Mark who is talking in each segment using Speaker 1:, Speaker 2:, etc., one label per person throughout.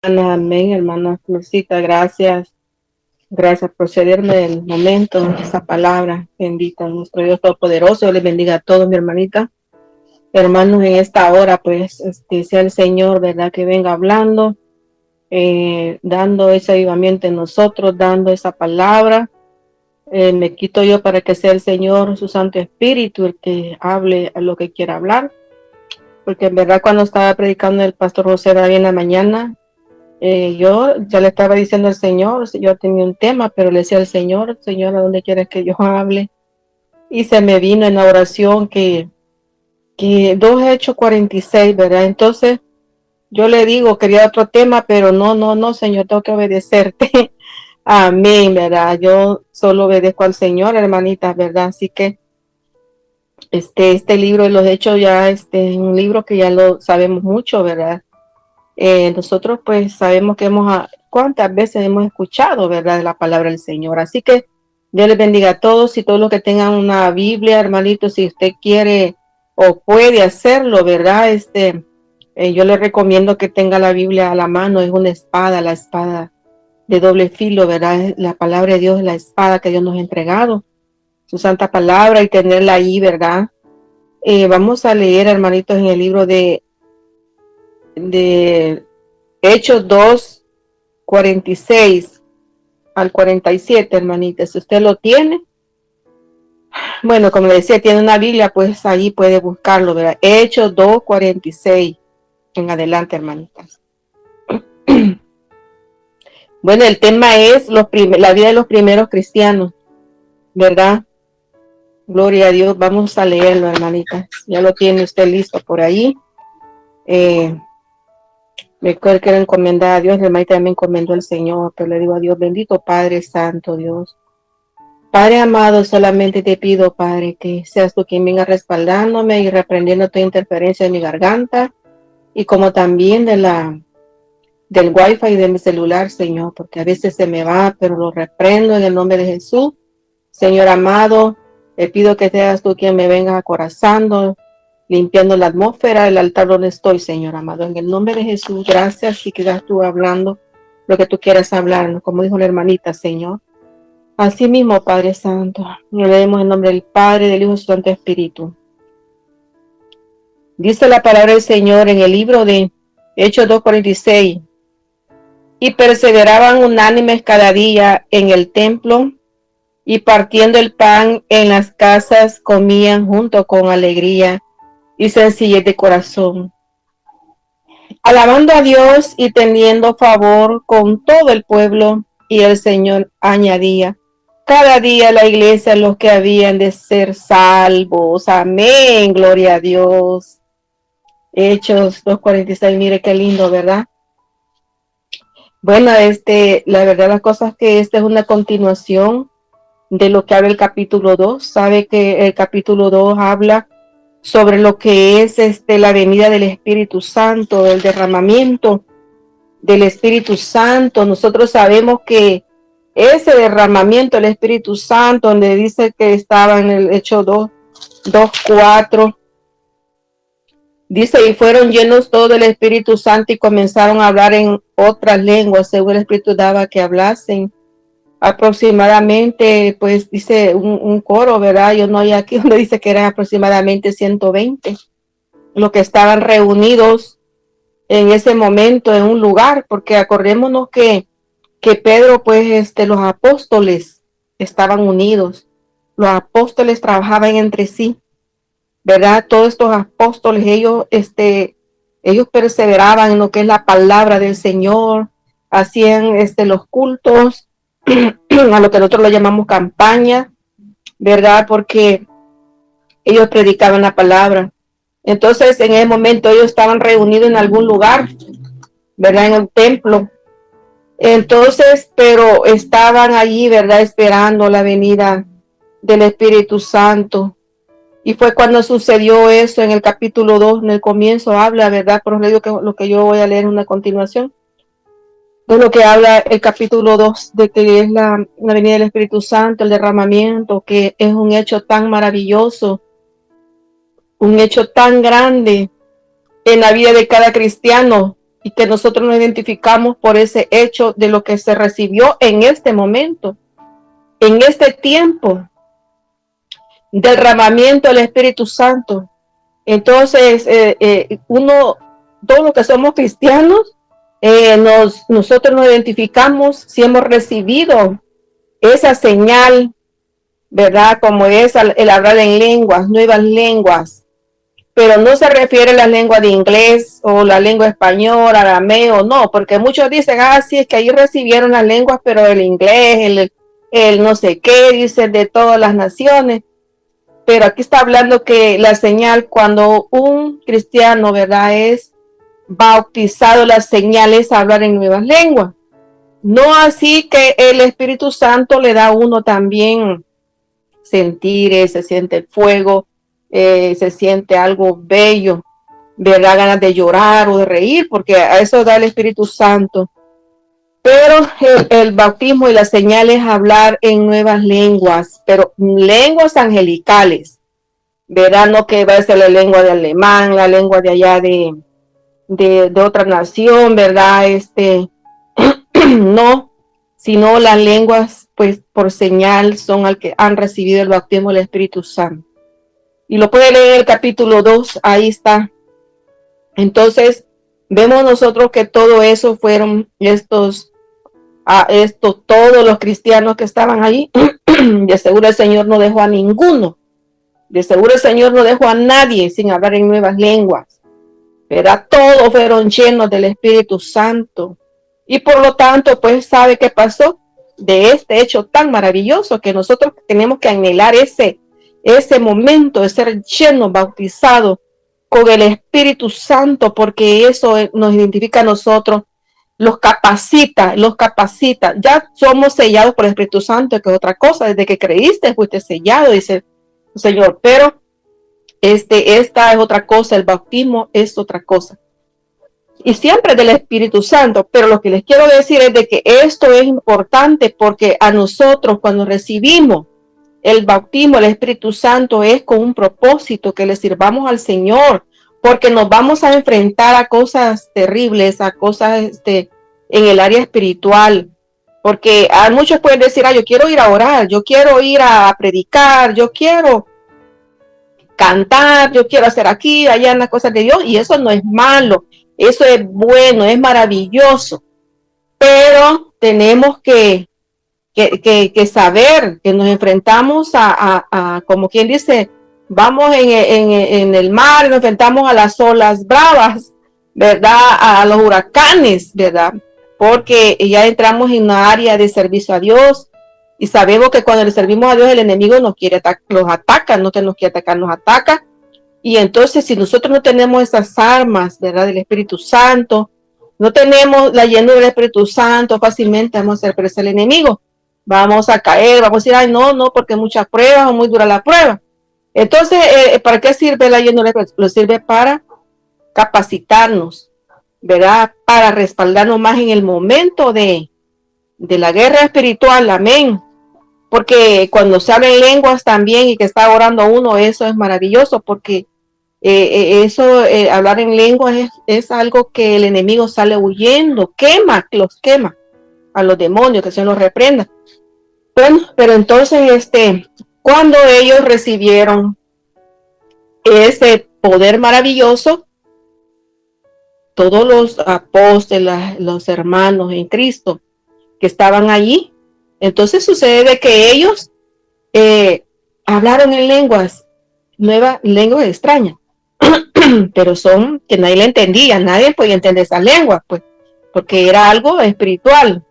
Speaker 1: Amén, hermana Florcita, gracias. Gracias por cederme el momento, esa palabra bendita. Nuestro Dios Todopoderoso les bendiga a todos, mi hermanita. Hermanos, en esta hora, pues, sea el Señor, ¿verdad? Que venga hablando, dando ese avivamiento en nosotros, dando esa palabra. Me quito yo para que sea el Señor, su Santo Espíritu, el que hable a lo que quiera hablar. Porque en verdad, cuando estaba predicando el pastor José David en la mañana, yo ya le estaba diciendo al Señor, yo tenía un tema, pero le decía al Señor, Señor, ¿a dónde quieres que yo hable? Y se me vino en la oración que 2 Hechos 46, ¿verdad? Entonces yo le digo, quería otro tema, pero no, Señor, tengo que obedecerte. Amén, ¿verdad? Yo solo obedezco al Señor, hermanita, ¿verdad? Así que este libro de los Hechos ya, es un libro que ya lo sabemos mucho, ¿verdad? Nosotros pues sabemos que cuántas veces hemos escuchado, ¿verdad?, la palabra del Señor. Así que Dios les bendiga a todos y todos los que tengan una Biblia, hermanito, si usted quiere o puede hacerlo, ¿verdad? Yo le recomiendo que tenga la Biblia a la mano, es una espada, la espada de doble filo, ¿verdad? La palabra de Dios es la espada que Dios nos ha entregado, su santa palabra, y tenerla ahí, ¿verdad? Vamos a leer, hermanitos, en el libro de Hechos 2, 46 al 47, hermanita. Si usted lo tiene, bueno, como le decía, tiene una Biblia, pues ahí puede buscarlo, ¿verdad? Hechos 2, 46 en adelante, hermanitas. Bueno, el tema es la vida de los primeros cristianos, ¿verdad? Gloria a Dios. Vamos a leerlo, hermanitas. Ya lo tiene usted listo por ahí. Me quiero encomendar a Dios, la hermanita me encomendó al Señor, pero le digo a Dios, bendito Padre Santo, Dios. Padre amado, solamente te pido, Padre, que seas tú quien venga respaldándome y reprendiendo toda interferencia de mi garganta y como también del wifi de mi celular, Señor, porque a veces se me va, pero lo reprendo en el nombre de Jesús. Señor amado, te pido que seas tú quien me venga acorazando, limpiando la atmósfera, el altar donde estoy, Señor amado. En el nombre de Jesús, gracias y quedas tú hablando lo que tú quieras hablar, como dijo la hermanita, Señor. Así mismo, Padre Santo, le leemos en nombre del Padre, del Hijo y del Santo Espíritu. Dice la palabra del Señor en el libro de Hechos 2:46. Y perseveraban unánimes cada día en el templo y partiendo el pan en las casas comían junto con alegría y sencillez de corazón, alabando a Dios y teniendo favor con todo el pueblo. Y el Señor añadía cada día a la iglesia los que habían de ser salvos. Amén, gloria a Dios. Hechos 2:46, mire qué lindo, ¿verdad? Bueno, la verdad las cosas que esta es una continuación de lo que habla el capítulo 2. Sabe que el capítulo 2 habla sobre lo que es la venida del Espíritu Santo, el derramamiento del Espíritu Santo. Nosotros sabemos que ese derramamiento del Espíritu Santo, donde dice que estaba en el Hecho 2:4, dice, y fueron llenos todos del Espíritu Santo y comenzaron a hablar en otras lenguas, según el Espíritu daba que hablasen. Aproximadamente, pues dice un coro, ¿verdad? Yo no hay aquí donde dice que eran aproximadamente 120 los que estaban reunidos en ese momento en un lugar, porque acordémonos que Pedro, pues los apóstoles estaban unidos, los apóstoles trabajaban entre sí, ¿verdad? Todos estos apóstoles, ellos perseveraban en lo que es la palabra del Señor, hacían los cultos, a lo que nosotros lo llamamos campaña, ¿verdad? Porque ellos predicaban la palabra. Entonces, en ese momento ellos estaban reunidos en algún lugar, ¿verdad? En el templo. Entonces, pero estaban allí, ¿verdad? Esperando la venida del Espíritu Santo. Y fue cuando sucedió eso en el capítulo 2, en el comienzo habla, ¿verdad? Por eso digo que lo que yo voy a leer en una continuación, de lo que habla el capítulo 2, de que es la venida del Espíritu Santo, el derramamiento, que es un hecho tan maravilloso, un hecho tan grande en la vida de cada cristiano, y que nosotros nos identificamos por ese hecho de lo que se recibió en este momento, en este tiempo, derramamiento del Espíritu Santo. Entonces, todos los que somos cristianos, nosotros nos identificamos si hemos recibido esa señal, ¿verdad? Como es el hablar en lenguas, nuevas lenguas, pero no se refiere a la lengua de inglés o la lengua español, arameo, no, porque muchos dicen, sí, es que ahí recibieron las lenguas, pero el inglés, el no sé qué, dicen de todas las naciones. Pero aquí está hablando que la señal cuando un cristiano, ¿verdad?, es bautizado, la señal es hablar en nuevas lenguas. No así que el Espíritu Santo le da a uno también sentir, se siente el fuego, se siente algo bello, ¿verdad?, ganas de llorar o de reír, porque a eso da el Espíritu Santo. Pero el bautismo y la señal es hablar en nuevas lenguas, pero lenguas angelicales, ¿verdad? No que va a ser la lengua de alemán, la lengua de allá de otra nación, ¿verdad? No, sino las lenguas, pues por señal son al que han recibido el bautismo del Espíritu Santo. Y lo puede leer en el capítulo 2, ahí está. Entonces, vemos nosotros que todo eso fueron todos los cristianos que estaban ahí. De seguro el Señor no dejó a ninguno. De seguro el Señor no dejó a nadie sin hablar en nuevas lenguas. ¿Verdad? Todos fueron llenos del Espíritu Santo. Y por lo tanto, pues, ¿sabe qué pasó? De este hecho tan maravilloso que nosotros tenemos que anhelar ese momento de ser llenos, bautizados con el Espíritu Santo, porque eso nos identifica a nosotros, los capacita. Ya somos sellados por el Espíritu Santo, que es otra cosa. Desde que creíste, fuiste sellado, dice el Señor. Pero esta es otra cosa, el bautismo es otra cosa. Y siempre del Espíritu Santo. Pero lo que les quiero decir es de que esto es importante porque a nosotros cuando recibimos el bautismo, el Espíritu Santo es con un propósito, que le sirvamos al Señor, porque nos vamos a enfrentar a cosas terribles, a cosas en el área espiritual. Porque a muchos pueden decir, yo quiero ir a orar, yo quiero ir a predicar, yo quiero cantar, yo quiero hacer aquí, allá en las cosas de Dios, y eso no es malo, eso es bueno, es maravilloso, pero tenemos que saber que nos enfrentamos a como quien dice, vamos en el mar, nos enfrentamos a las olas bravas, ¿verdad?, a los huracanes, ¿verdad?, porque ya entramos en una área de servicio a Dios. Y sabemos que cuando le servimos a Dios, el enemigo nos ataca, no que nos quiere atacar, nos ataca. Y entonces, si nosotros no tenemos esas armas, ¿verdad?, del Espíritu Santo, no tenemos la llenura del Espíritu Santo, fácilmente vamos a ser presa del enemigo. Vamos a caer, vamos a decir, no, porque muchas pruebas o muy dura la prueba. Entonces, ¿para qué sirve la llenura del Espíritu? Sirve para capacitarnos, ¿verdad?, para respaldarnos más en el momento de la guerra espiritual. Amén. Porque cuando se habla en lenguas también y que está orando uno, eso es maravilloso, porque hablar en lenguas es algo que el enemigo sale huyendo, los quema a los demonios, que se los reprenda. Bueno, pero entonces, cuando ellos recibieron ese poder maravilloso, todos los apóstoles, los hermanos en Cristo que estaban allí, entonces sucede que ellos hablaron en lenguas, nuevas lenguas extrañas, pero son que nadie le entendía, nadie podía entender esas lenguas, pues, porque era algo espiritual.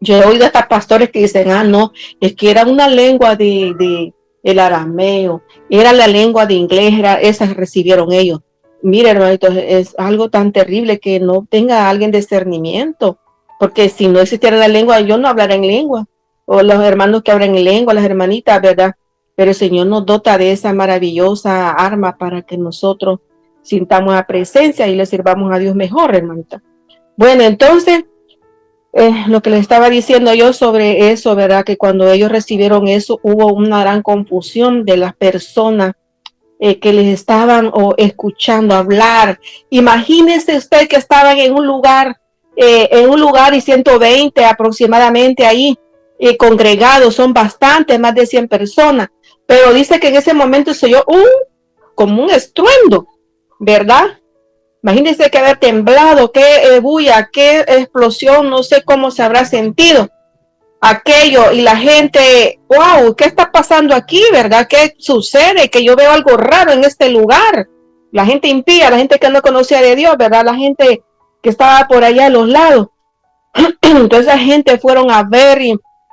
Speaker 1: Yo he oído hasta pastores que dicen, no, es que era una lengua de el arameo, era la lengua de inglés, esas recibieron ellos. Mire, hermanitos, es algo tan terrible que no tenga alguien discernimiento, porque si no existiera la lengua, yo no hablara en lengua, o los hermanos que hablan en lengua, las hermanitas, ¿verdad? Pero el Señor nos dota de esa maravillosa arma para que nosotros sintamos la presencia y le sirvamos a Dios mejor, hermanita. Bueno, entonces, lo que les estaba diciendo yo sobre eso, ¿verdad? Que cuando ellos recibieron eso, hubo una gran confusión de las personas que les estaban escuchando hablar. Imagínese usted que estaban en un lugar y 120 aproximadamente ahí congregados, son bastantes, más de 100 personas, pero dice que en ese momento se oyó como un estruendo, ¿verdad? Imagínense que haber temblado, qué bulla, qué explosión, no sé cómo se habrá sentido aquello, y la gente, wow, ¿qué está pasando aquí, verdad? ¿Qué sucede? Que yo veo algo raro en este lugar. La gente impía, la gente que no conocía de Dios, ¿verdad? La gente que estaba por allá a los lados. Entonces la gente fueron a ver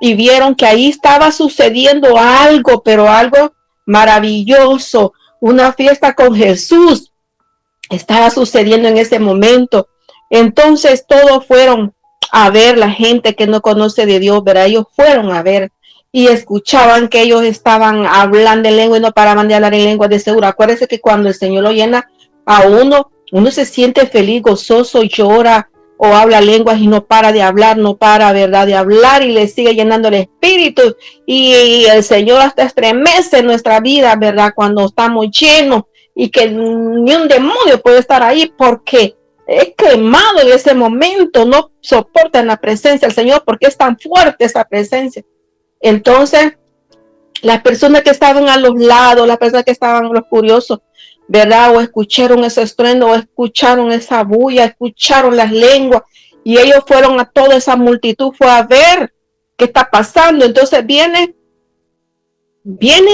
Speaker 1: y vieron que ahí estaba sucediendo algo, pero algo maravilloso, una fiesta con Jesús estaba sucediendo en ese momento. Entonces todos fueron a ver, la gente que no conoce de Dios, ¿verdad? Ellos fueron a ver y escuchaban que ellos estaban hablando en lengua y no paraban de hablar en lengua de seguro. Acuérdense que cuando el Señor lo llena a uno se siente feliz, gozoso, llora o habla lenguas y no para de hablar, no para, ¿verdad? De hablar y le sigue llenando el espíritu. Y el Señor hasta estremece nuestra vida, ¿verdad? Cuando estamos llenos y que ni un demonio puede estar ahí porque es quemado en ese momento, no soportan la presencia del Señor porque es tan fuerte esa presencia. Entonces, las personas que estaban a los lados, las personas que estaban los curiosos, ¿verdad? O escucharon ese estruendo, o escucharon esa bulla, escucharon las lenguas, y ellos fueron a toda esa multitud, fue a ver qué está pasando. Entonces vienen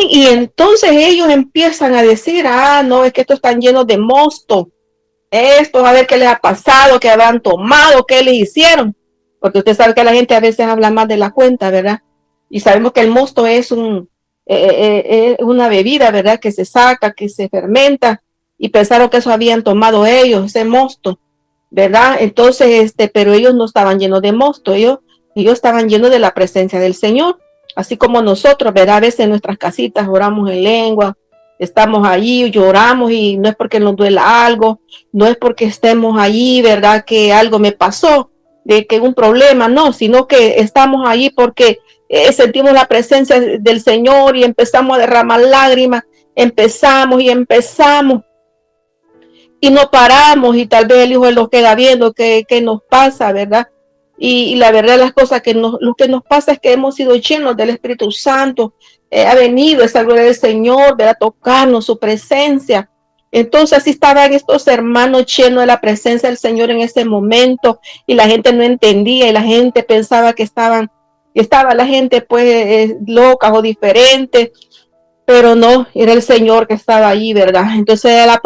Speaker 1: y entonces ellos empiezan a decir, no, es que estos están llenos de mosto, esto, a ver qué les ha pasado, qué habrán tomado, qué les hicieron, porque usted sabe que la gente a veces habla más de la cuenta, ¿verdad? Y sabemos que el mosto es una bebida, ¿verdad? Que se saca, que se fermenta, y pensaron que eso habían tomado ellos, ese mosto, ¿verdad? Entonces, pero ellos no estaban llenos de mosto, ellos estaban llenos de la presencia del Señor, así como nosotros, ¿verdad? A veces en nuestras casitas oramos en lengua, estamos allí, lloramos y no es porque nos duela algo, no es porque estemos allí, ¿verdad? Que algo me pasó, de que un problema, no, sino que estamos allí porque sentimos la presencia del Señor y empezamos a derramar lágrimas, empezamos y no paramos y tal vez el hijo lo queda viendo qué nos pasa, ¿verdad? Y la verdad las cosas lo que nos pasa es que hemos sido llenos del Espíritu Santo, ha venido esa gloria del Señor, ¿verdad? Tocarnos su presencia. Entonces así estaban estos hermanos llenos de la presencia del Señor en ese momento y la gente no entendía y la gente pensaba que estaba la gente pues loca o diferente, pero no, era el Señor que estaba ahí, ¿verdad? Entonces era la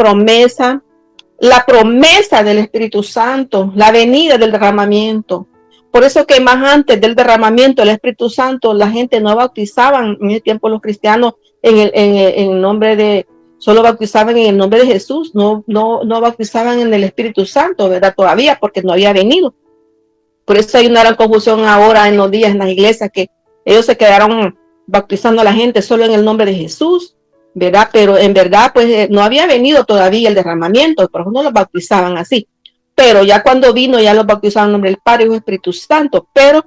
Speaker 1: promesa del Espíritu Santo, la venida del derramamiento. Por eso que más antes del derramamiento del Espíritu Santo, la gente no bautizaban en el tiempo los cristianos en el nombre de, solo bautizaban en el nombre de Jesús, no bautizaban en el Espíritu Santo, ¿verdad? Todavía, porque no había venido. Por eso hay una gran confusión ahora en los días en las iglesias, que ellos se quedaron bautizando a la gente solo en el nombre de Jesús, ¿verdad? Pero en verdad, pues no había venido todavía el derramamiento, por eso no los bautizaban así. Pero ya cuando vino, ya los bautizaban en nombre del Padre y del Espíritu Santo. Pero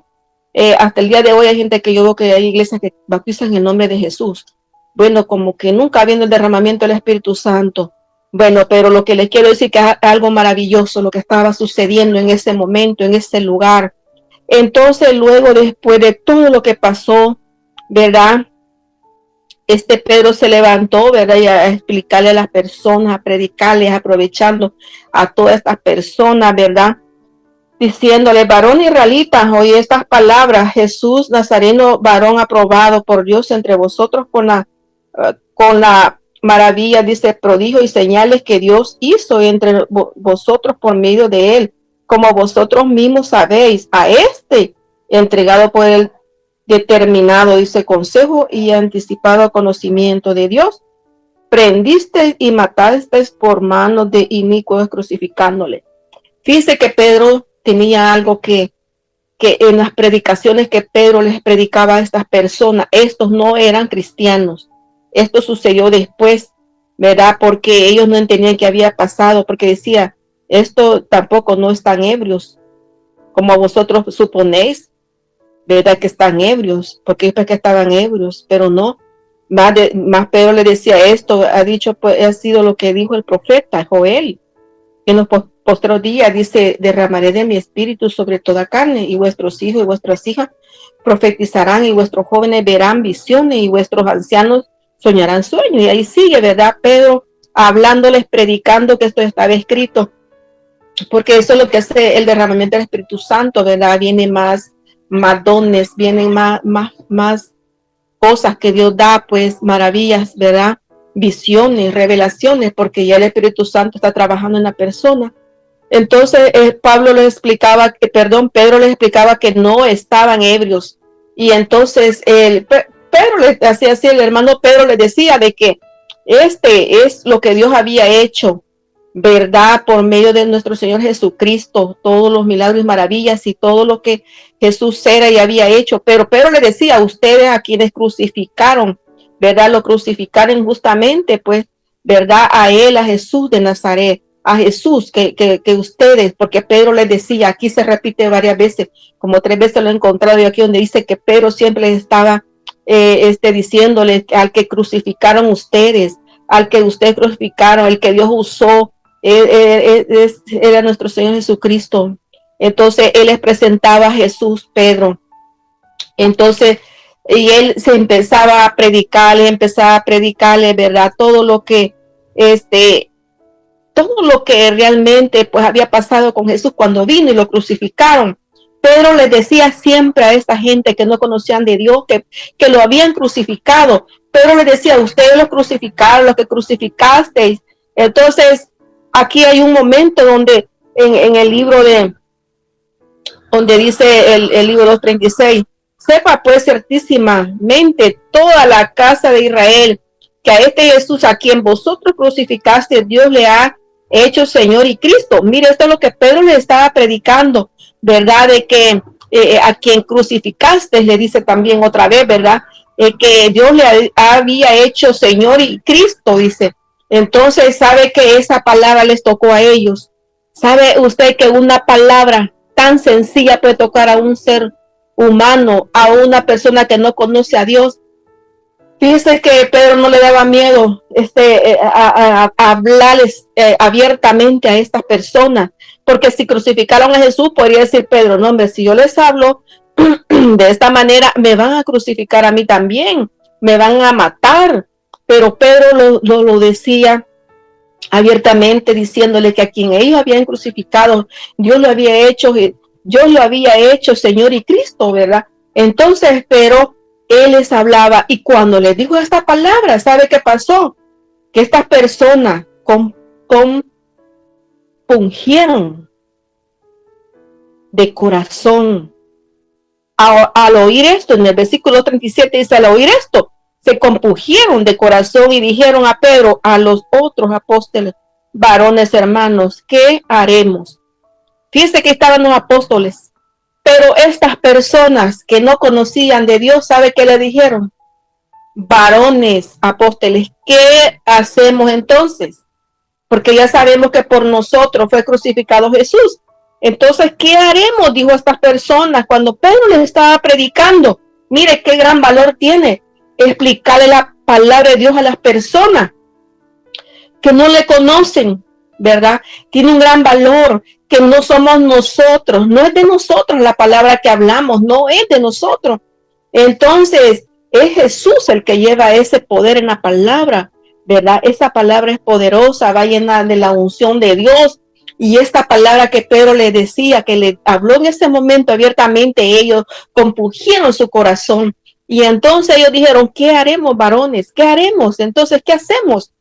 Speaker 1: hasta el día de hoy hay gente que yo veo que hay iglesias que bautizan en el nombre de Jesús. Bueno, como que nunca habiendo el derramamiento del Espíritu Santo. Bueno, pero lo que les quiero decir que es algo maravilloso lo que estaba sucediendo en ese momento, en ese lugar. Entonces, luego, después de todo lo que pasó, ¿verdad? Pedro se levantó, ¿verdad? Y a explicarle a las personas, a predicarles, aprovechando a todas estas personas, ¿verdad? Diciéndole, varón israelita, oye estas palabras, Jesús Nazareno, varón aprobado por Dios entre vosotros con la maravilla, dice, prodigio y señales que Dios hizo entre vosotros por medio de él, como vosotros mismos sabéis, a entregado por él determinado, dice, consejo y anticipado conocimiento de Dios, prendiste y mataste por manos de inicuos crucificándole. Fíjese que Pedro tenía algo que en las predicaciones que Pedro les predicaba a estas personas, estos no eran cristianos. Esto sucedió después, ¿verdad? Porque ellos no entendían qué había pasado, porque decía, esto tampoco no están ebrios, como vosotros suponéis, ¿verdad? Que están ebrios, porque es que estaban ebrios, pero no. Más Pedro le decía esto, ha dicho, pues ha sido lo que dijo el profeta Joel. En los postreros días dice, derramaré de mi espíritu sobre toda carne, y vuestros hijos y vuestras hijas profetizarán, y vuestros jóvenes verán visiones, y vuestros ancianos soñarán sueños. Y ahí sigue, ¿verdad? Pedro hablándoles, predicando que esto estaba escrito, porque eso es lo que hace el derramamiento del Espíritu Santo, ¿verdad? Vienen más dones, vienen más cosas que Dios da, pues maravillas, ¿verdad? Visiones, revelaciones, porque ya el Espíritu Santo está trabajando en la persona. Entonces Pedro les explicaba que no estaban ebrios. Y entonces Pedro les hacía así, el hermano Pedro les decía de que este es lo que Dios había hecho, ¿verdad? Por medio de nuestro Señor Jesucristo, todos los milagros y maravillas y todo lo que Jesús era y había hecho. Pero Pedro le decía, ustedes a quienes crucificaron, ¿verdad? Lo crucificaron justamente, pues, ¿verdad? A él, a Jesús de Nazaret, a Jesús que ustedes, porque Pedro les decía, aquí se repite varias veces, como 3 veces lo he encontrado yo aquí donde dice que Pedro siempre les estaba diciéndoles al que crucificaron ustedes, al que ustedes crucificaron, el que Dios usó, era nuestro Señor Jesucristo. Entonces él les presentaba a Jesús, Pedro. Entonces, y él se empezaba a predicarle, ¿verdad? Todo lo que realmente pues había pasado con Jesús cuando vino y lo crucificaron. Pedro les decía siempre a esta gente que no conocían de Dios, que lo habían crucificado. Pedro les decía, ustedes lo crucificaron, los que crucificasteis. Entonces, aquí hay un momento donde en el libro donde dice el libro 2:36, sepa pues certísimamente toda la casa de Israel que a este Jesús a quien vosotros crucificaste, Dios le ha hecho Señor y Cristo. Mire, esto es lo que Pedro le estaba predicando, ¿verdad? De que a quien crucificaste, le dice también otra vez, ¿verdad? Que Dios le había hecho Señor y Cristo, dice. Entonces, sabe que esa palabra les tocó a ellos. ¿Sabe usted que una palabra tan sencilla puede tocar a un ser humano, a una persona que no conoce a Dios? Fíjese que Pedro no le daba miedo a hablarles abiertamente a estas personas, porque si crucificaron a Jesús, podría decir Pedro, no, hombre, si yo les hablo de esta manera, me van a crucificar a mí también, me van a matar. Pero Pedro lo decía abiertamente, diciéndole que a quien ellos habían crucificado, Dios lo había hecho Señor y Cristo, ¿verdad? Entonces, pero él les hablaba, y cuando les dijo esta palabra, ¿sabe qué pasó? Que estas personas compungieron de corazón. Al oír esto, en el versículo 37 dice, al oír esto, se compungieron de corazón y dijeron a Pedro, a los otros apóstoles, varones hermanos, ¿qué haremos? Fíjense que estaban los apóstoles, pero estas personas que no conocían de Dios, ¿sabe qué le dijeron? Varones apóstoles, ¿qué hacemos entonces? Porque ya sabemos que por nosotros fue crucificado Jesús. Entonces, ¿qué haremos? Dijo a estas personas cuando Pedro les estaba predicando. Mire qué gran valor tiene explicarle la palabra de Dios a las personas que no le conocen, ¿verdad? Tiene un gran valor, que no somos nosotros, no es de nosotros la palabra que hablamos, no es de nosotros. Entonces, es Jesús el que lleva ese poder en la palabra, ¿verdad? Esa palabra es poderosa, va llena de la unción de Dios. Y esta palabra que Pedro le decía, que le habló en ese momento abiertamente, ellos compungieron su corazón. Y entonces ellos dijeron, ¿qué haremos, varones? ¿Qué haremos? Entonces, ¿qué hacemos?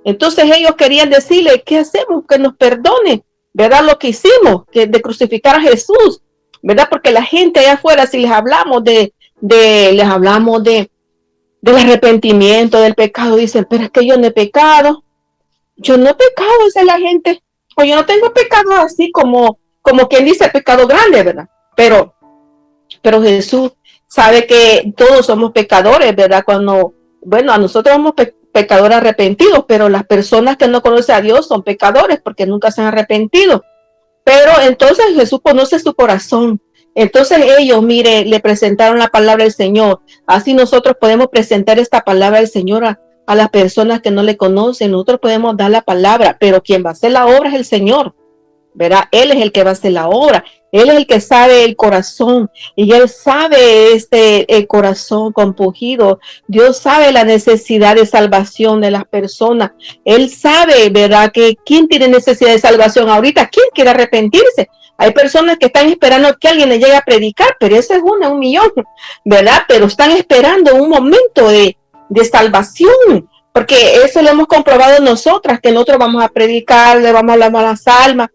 Speaker 1: Entonces ellos querían decirle, ¿qué hacemos? Que nos perdone, ¿verdad? Lo que hicimos, que de crucificar a Jesús, ¿verdad? Porque la gente allá afuera, si les hablamos del arrepentimiento, del pecado, dicen, pero es que yo no he pecado. Yo no he pecado, dice la gente. O yo no tengo pecado así como quien dice pecado grande, ¿verdad? Pero Jesús sabe que todos somos pecadores, ¿verdad? A nosotros somos pecadores arrepentidos, pero las personas que no conocen a Dios son pecadores porque nunca se han arrepentido. Pero entonces Jesús conoce su corazón Entonces ellos, mire, le presentaron la palabra del Señor. Así nosotros podemos presentar esta palabra del Señor a las personas que no le conocen. Nosotros podemos dar la palabra, pero quien va a hacer la obra es el Señor, ¿verdad? Él es el que va a hacer la obra. Él es el que sabe el corazón y Él sabe el corazón compungido. Dios sabe la necesidad de salvación de las personas. Él sabe, ¿verdad? Que quién tiene necesidad de salvación ahorita, quién quiere arrepentirse. Hay personas que están esperando que alguien les llegue a predicar, pero eso es un millón, ¿verdad? Pero están esperando un momento de salvación, porque eso lo hemos comprobado nosotras, que nosotros vamos a predicar, le vamos a hablar a las almas.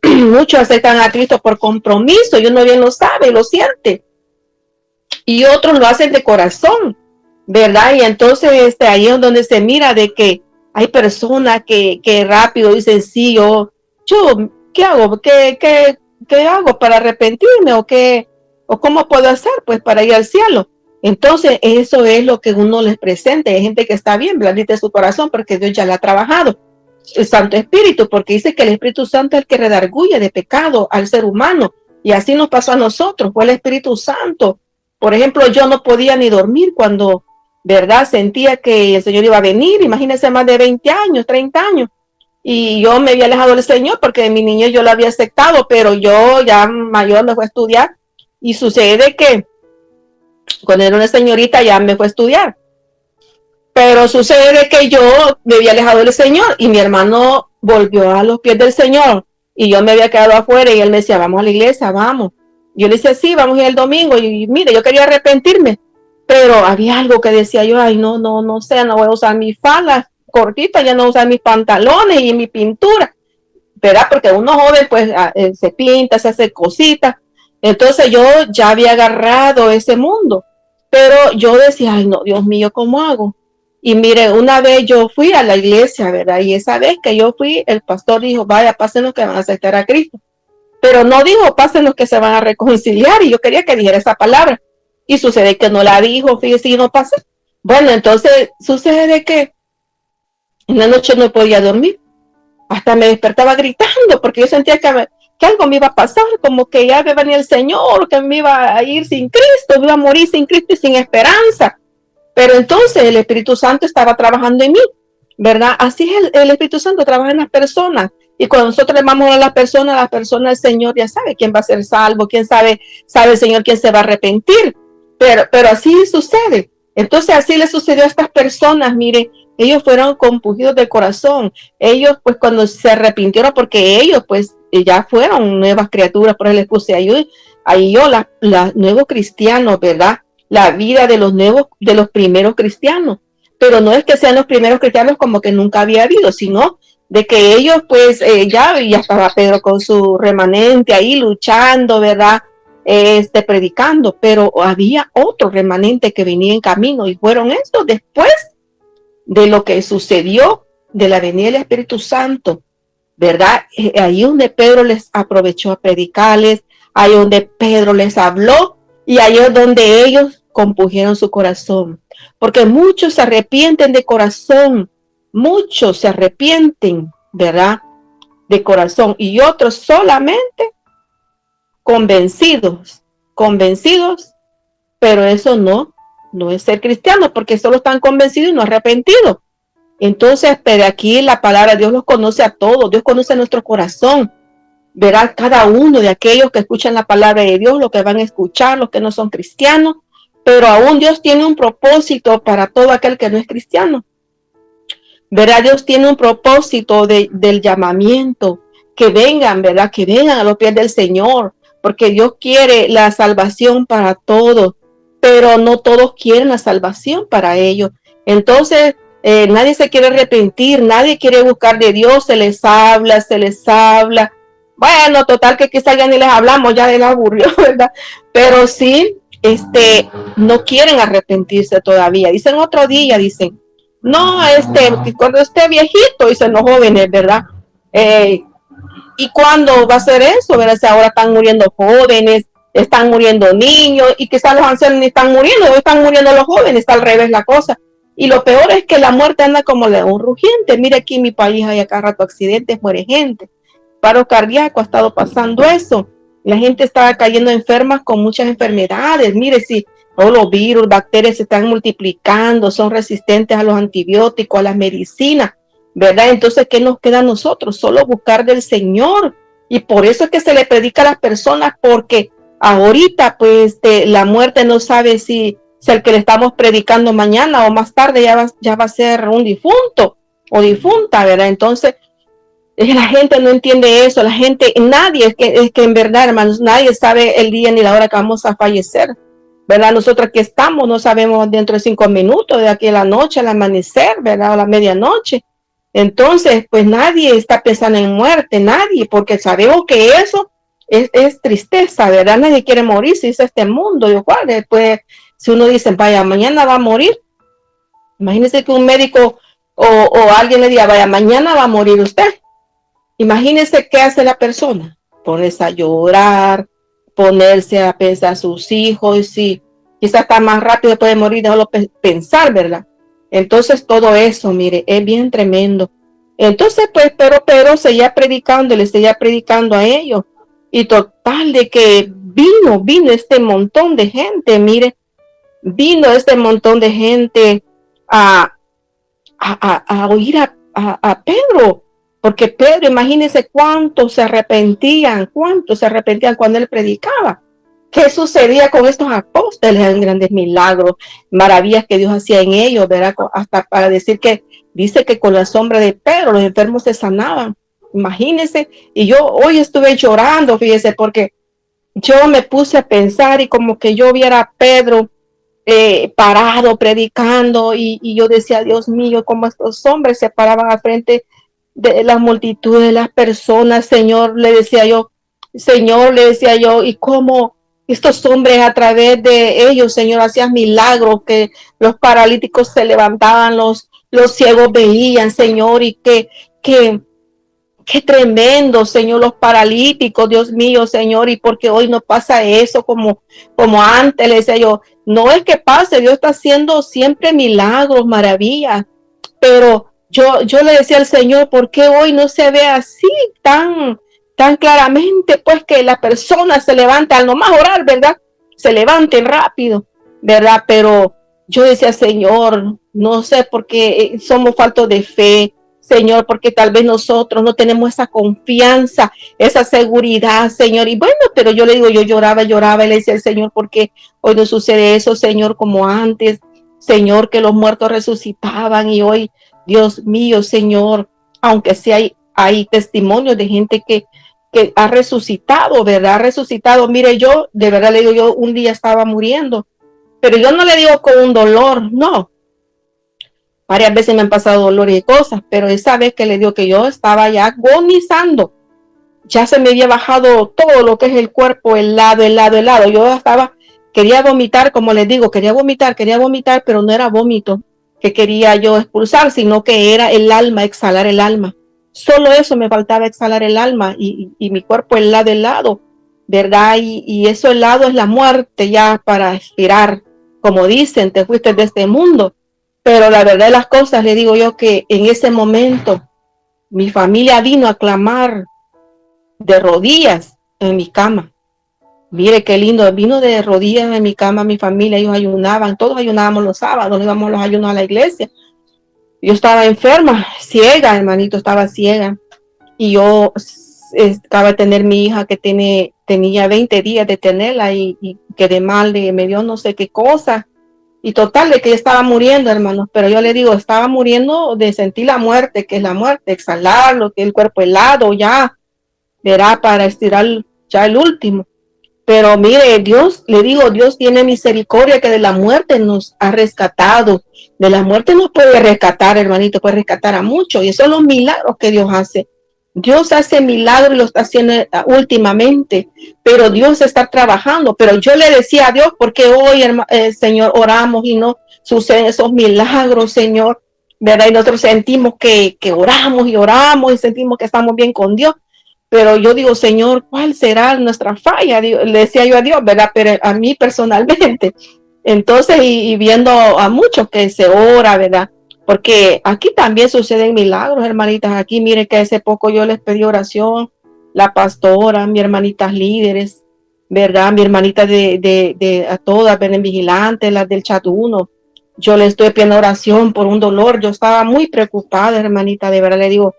Speaker 1: Muchos aceptan a Cristo por compromiso y uno bien lo sabe, lo siente. Y otros lo hacen de corazón, ¿verdad? Y entonces ahí es donde se mira de que hay personas que rápido dicen, sí, yo ¿qué hago? ¿Qué hago para arrepentirme? ¿O cómo puedo hacer? Pues para ir al cielo. Entonces eso es lo que uno les presenta. Hay gente que está bien, blandita de su corazón porque Dios ya la ha trabajado. El Santo Espíritu, porque dice que el Espíritu Santo es el que redarguye de pecado al ser humano, y así nos pasó a nosotros, fue el Espíritu Santo. Por ejemplo, yo no podía ni dormir cuando, ¿verdad? Sentía que el Señor iba a venir, imagínense, más de 20 años, 30 años, y yo me había alejado del Señor porque de mi niñez yo lo había aceptado, pero yo ya mayor me fui a estudiar, y sucede que cuando era una señorita ya me fue a estudiar. Pero sucede que yo me había alejado del Señor y mi hermano volvió a los pies del Señor y yo me había quedado afuera y él me decía, vamos a la iglesia, vamos. Yo le decía, sí, vamos a ir el domingo y mire, yo quería arrepentirme, pero había algo que decía yo, ay, no sé, no voy a usar mis faldas cortitas, ya no voy a usar mis pantalones y mi pintura, ¿verdad? Porque uno joven pues se pinta, se hace cositas. Entonces yo ya había agarrado ese mundo, pero yo decía, ay, no, Dios mío, ¿cómo hago? Y mire, una vez yo fui a la iglesia, ¿verdad? Y esa vez que yo fui, el pastor dijo, vaya, pasen los que van a aceptar a Cristo. Pero no dijo, pasen los que se van a reconciliar. Y yo quería que dijera esa palabra. Y sucede que no la dijo, fíjese, y no pasé. Bueno, entonces sucede que en la noche no podía dormir. Hasta me despertaba gritando porque yo sentía que algo me iba a pasar, como que ya me venía el Señor, que me iba a ir sin Cristo, me iba a morir sin Cristo y sin esperanza. Pero entonces el Espíritu Santo estaba trabajando en mí, ¿verdad? Así es el Espíritu Santo, trabaja en las personas. Y cuando nosotros le vamos a las personas, el Señor ya sabe quién va a ser salvo, quién sabe el Señor quién se va a arrepentir. Pero así sucede. Entonces así le sucedió a estas personas, mire, ellos fueron compungidos de corazón. Ellos pues cuando se arrepintieron, porque ellos pues ya fueron nuevas criaturas, por eso les puse ahí yo las nuevos cristianos, ¿verdad? La vida de los primeros cristianos, pero no es que sean los primeros cristianos como que nunca había habido, sino de que ellos pues ya estaba Pedro con su remanente ahí luchando, ¿verdad? Predicando, pero había otro remanente que venía en camino y fueron estos después de lo que sucedió de la venida del Espíritu Santo, ¿verdad? Ahí donde Pedro les aprovechó a predicarles, ahí donde Pedro les habló, y ahí es donde ellos compungieron su corazón, porque muchos se arrepienten de corazón, muchos se arrepienten, ¿verdad? De corazón, y otros solamente convencidos, pero eso no es ser cristiano, porque solo están convencidos y no arrepentidos. Entonces, pero aquí la palabra de Dios los conoce a todos, Dios conoce nuestro corazón, verá cada uno de aquellos que escuchan la palabra de Dios, los que van a escuchar, los que no son cristianos, pero aún Dios tiene un propósito para todo aquel que no es cristiano. Verá, Dios tiene un propósito del llamamiento, que vengan, ¿verdad? Que vengan a los pies del Señor, porque Dios quiere la salvación para todos, pero no todos quieren la salvación para ellos. Entonces, nadie se quiere arrepentir, nadie quiere buscar de Dios, se les habla. Bueno, total que quizás ya ni les hablamos, ya les aburrió, ¿verdad? Pero sí, no quieren arrepentirse todavía. Dicen otro día, dicen, no, cuando esté viejito, dicen los jóvenes, ¿verdad? ¿Y cuándo va a ser eso? ¿Verdad? Si ahora están muriendo jóvenes, están muriendo niños, y quizás los ancianos ni están muriendo, hoy están muriendo los jóvenes, está al revés la cosa. Y lo peor es que la muerte anda como león rugiente. Mire, aquí en mi país hay a cada rato accidentes, muere gente. Paro cardíaco, ha estado pasando eso. La gente estaba cayendo enferma con muchas enfermedades. Mire, si todos los virus, bacterias se están multiplicando, son resistentes a los antibióticos, a las medicinas, ¿verdad? Entonces, ¿qué nos queda a nosotros? Solo buscar del Señor. Y por eso es que se le predica a las personas, porque ahorita, pues, la muerte no sabe si el que le estamos predicando mañana o más tarde ya va a ser un difunto o difunta, ¿verdad? Entonces, la gente no entiende eso, la gente, nadie, es que en verdad, hermanos, nadie sabe el día ni la hora que vamos a fallecer, ¿verdad? Nosotros aquí estamos, no sabemos dentro de 5 minutos, de aquí a la noche, al amanecer, ¿verdad? O a la medianoche. Entonces, pues nadie está pensando en muerte, nadie, porque sabemos que eso es tristeza, ¿verdad? Nadie quiere morir si es este mundo, igual, después, si uno dice, vaya, mañana va a morir, imagínese que un médico o alguien le diga, vaya, mañana va a morir usted. Imagínese qué hace la persona, ponerse a llorar, ponerse a pensar a sus hijos, si quizás está más rápido puede morir, déjalo pensar, ¿verdad? Entonces todo eso, mire, es bien tremendo. Entonces, pues, pero seguía predicando, le seguía predicando a ellos. Y total de que vino este montón de gente, mire, vino este montón de gente a, a oír a Pedro, porque Pedro, imagínense cuántos se arrepentían cuando él predicaba. ¿Qué sucedía con estos apóstoles? En grandes milagros, maravillas que Dios hacía en ellos, ¿verdad? Hasta para decir que dice que con la sombra de Pedro los enfermos se sanaban. Imagínense, y yo hoy estuve llorando, fíjese, porque yo me puse a pensar y como que yo viera a Pedro parado predicando y yo decía, Dios mío, cómo estos hombres se paraban al frente de las multitudes de las personas, Señor, le decía yo, y cómo estos hombres a través de ellos, Señor, hacían milagros, que los paralíticos se levantaban, los ciegos veían, Señor, y que qué tremendo, Señor, los paralíticos, Dios mío, Señor, y porque hoy no pasa eso como antes, le decía yo, no es que pase, Dios está haciendo siempre milagros, maravillas, pero yo le decía al Señor, ¿por qué hoy no se ve así tan claramente? Pues que la persona se levanta al nomás orar, ¿verdad? Se levanten rápido, ¿verdad? Pero yo decía, Señor, no sé por qué somos faltos de fe, Señor, porque tal vez nosotros no tenemos esa confianza, esa seguridad, Señor. Y bueno, pero yo le digo, yo lloraba y le decía al Señor, porque hoy no sucede eso, Señor, como antes, Señor, que los muertos resucitaban y hoy, Dios mío, Señor, aunque sí hay testimonios de gente que ha resucitado, ¿verdad? Ha resucitado. Mire, yo de verdad le digo, yo un día estaba muriendo, pero yo no le digo con un dolor, no. Varias veces me han pasado dolores y cosas, pero esa vez que le digo que yo estaba ya agonizando, ya se me había bajado todo lo que es el cuerpo, el lado. Yo quería vomitar, como les digo, quería vomitar, pero no era vómito que quería yo expulsar, sino que era el alma, exhalar el alma. Solo eso me faltaba, exhalar el alma y mi cuerpo el lado, ¿verdad? Y eso el lado es la muerte ya para expirar. Como dicen, te fuiste de este mundo. Pero la verdad de las cosas, le digo yo que en ese momento mi familia vino a clamar de rodillas en mi cama. Mire qué lindo, vino de rodillas en mi cama mi familia, ellos ayunaban, todos ayunábamos los sábados, íbamos los ayunos a la iglesia. Yo estaba enferma, ciega, hermanito, estaba ciega. Y yo acaba de tener mi hija que tenía 20 días de tenerla y quedé mal, me dio no sé qué cosa. Y total, de que ella estaba muriendo, hermanos, pero yo le digo, estaba muriendo de sentir la muerte, que es la muerte, exhalarlo, que el cuerpo helado ya, verá, para estirar ya el último. Pero mire, Dios, le digo, Dios tiene misericordia que de la muerte nos ha rescatado. De la muerte nos puede rescatar, hermanito, puede rescatar a muchos. Y esos son los milagros que Dios hace. Dios hace milagros y lo está haciendo últimamente, pero Dios está trabajando. Pero yo le decía a Dios, porque hoy, Señor, oramos y no suceden esos milagros, Señor, ¿verdad? Y nosotros sentimos que oramos y sentimos que estamos bien con Dios. Pero yo digo, Señor, ¿cuál será nuestra falla? Le decía yo a Dios, ¿verdad? Pero a mí personalmente. Entonces, y viendo a muchos que se ora, ¿verdad? Porque aquí también suceden milagros, hermanitas. Aquí, mire que hace poco yo les pedí oración la pastora, mis hermanitas líderes, ¿verdad? Mi hermanita a todas, ven vigilantes, las del chat 1. Yo le estoy pidiendo oración por un dolor. Yo estaba muy preocupada, hermanita, de verdad le digo,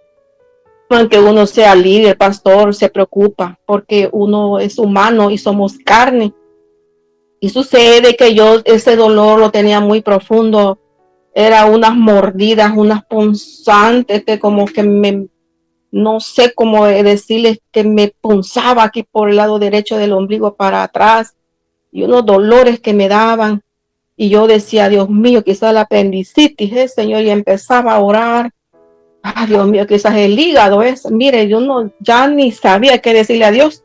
Speaker 1: aunque uno sea líder, pastor, se preocupa porque uno es humano y somos carne. Y sucede que yo ese dolor lo tenía muy profundo. Era unas mordidas, unas punzantes que como que no sé cómo decirles, que me punzaba aquí por el lado derecho del ombligo para atrás y unos dolores que me daban. Y yo decía, Dios mío, quizás la apendicitis, Señor, y empezaba a orar. Ah, Dios mío, quizás el hígado es. Mire, yo no, ya ni sabía qué decirle a Dios,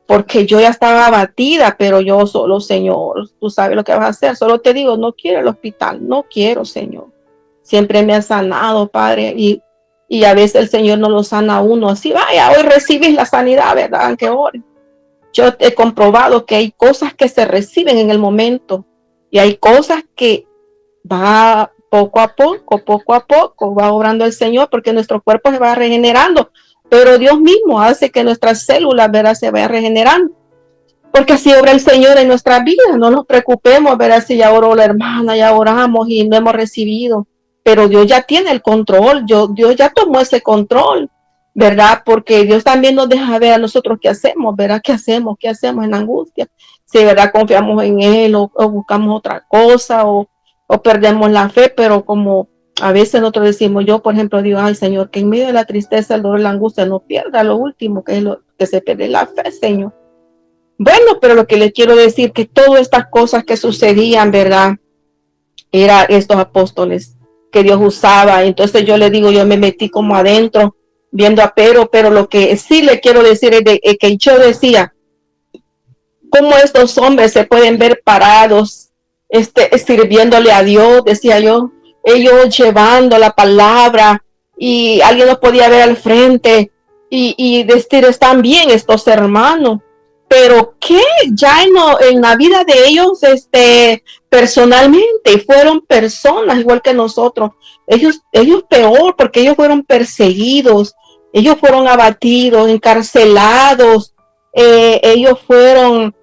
Speaker 1: porque yo ya estaba abatida, pero yo solo, Señor, tú sabes lo que vas a hacer. Solo te digo, no quiero el hospital, no quiero, Señor. Siempre me ha sanado, Padre, y a veces el Señor no lo sana a uno. Así, vaya, hoy recibes la sanidad, ¿verdad? Aunque ore. Yo he comprobado que hay cosas que se reciben en el momento y hay cosas que va poco a poco, va obrando el Señor, porque nuestro cuerpo se va regenerando, pero Dios mismo hace que nuestras células, ¿verdad?, se vayan regenerando, porque así obra el Señor en nuestras vidas. No nos preocupemos, ¿verdad?, si ya oró la hermana, ya oramos y no hemos recibido, pero Dios ya tiene el control, Dios ya tomó ese control, ¿verdad? Porque Dios también nos deja ver a nosotros qué hacemos, ¿verdad? ¿Qué hacemos en la angustia? Si, ¿verdad?, confiamos en Él o buscamos otra cosa o perdemos la fe, pero como a veces nosotros decimos, yo por ejemplo digo, ay Señor, que en medio de la tristeza, el dolor, la angustia, no pierda lo último, que es lo que se pierde, la fe, Señor. Bueno, pero lo que les quiero decir, que todas estas cosas que sucedían, ¿verdad?, eran estos apóstoles que Dios usaba. Entonces yo le digo, yo me metí como adentro viendo a pero lo que sí le quiero decir es que yo decía, ¿cómo estos hombres se pueden ver parados, sirviéndole a Dios? Decía yo, ellos llevando la palabra y alguien los podía ver al frente y decir, están bien estos hermanos, pero que ya en la vida de ellos, personalmente, fueron personas igual que nosotros. Ellos peor, porque ellos fueron perseguidos, ellos fueron abatidos, encarcelados, ellos fueron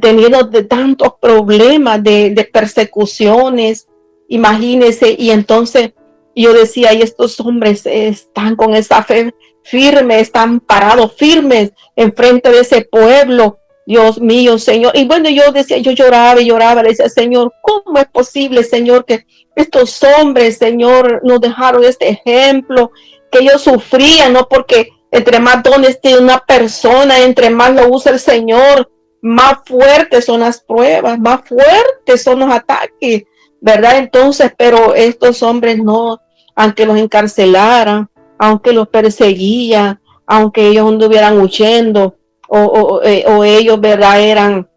Speaker 1: teniendo de tantos problemas de persecuciones, imagínense. Y entonces yo decía, y estos hombres están con esa fe firme, están parados firmes enfrente de ese pueblo. Dios mío, Señor. Y bueno, yo decía, yo lloraba y lloraba, le decía, Señor, ¿cómo es posible, Señor, que estos hombres, Señor, nos dejaron este ejemplo, que ellos sufrían, ¿no? Porque entre más dones tiene una persona, entre más lo usa el Señor, más fuertes son las pruebas, más fuertes son los ataques, ¿verdad? Entonces, pero estos hombres no, aunque los encarcelaran, aunque los perseguían, aunque ellos anduvieran huyendo, o ellos, ¿verdad?, eran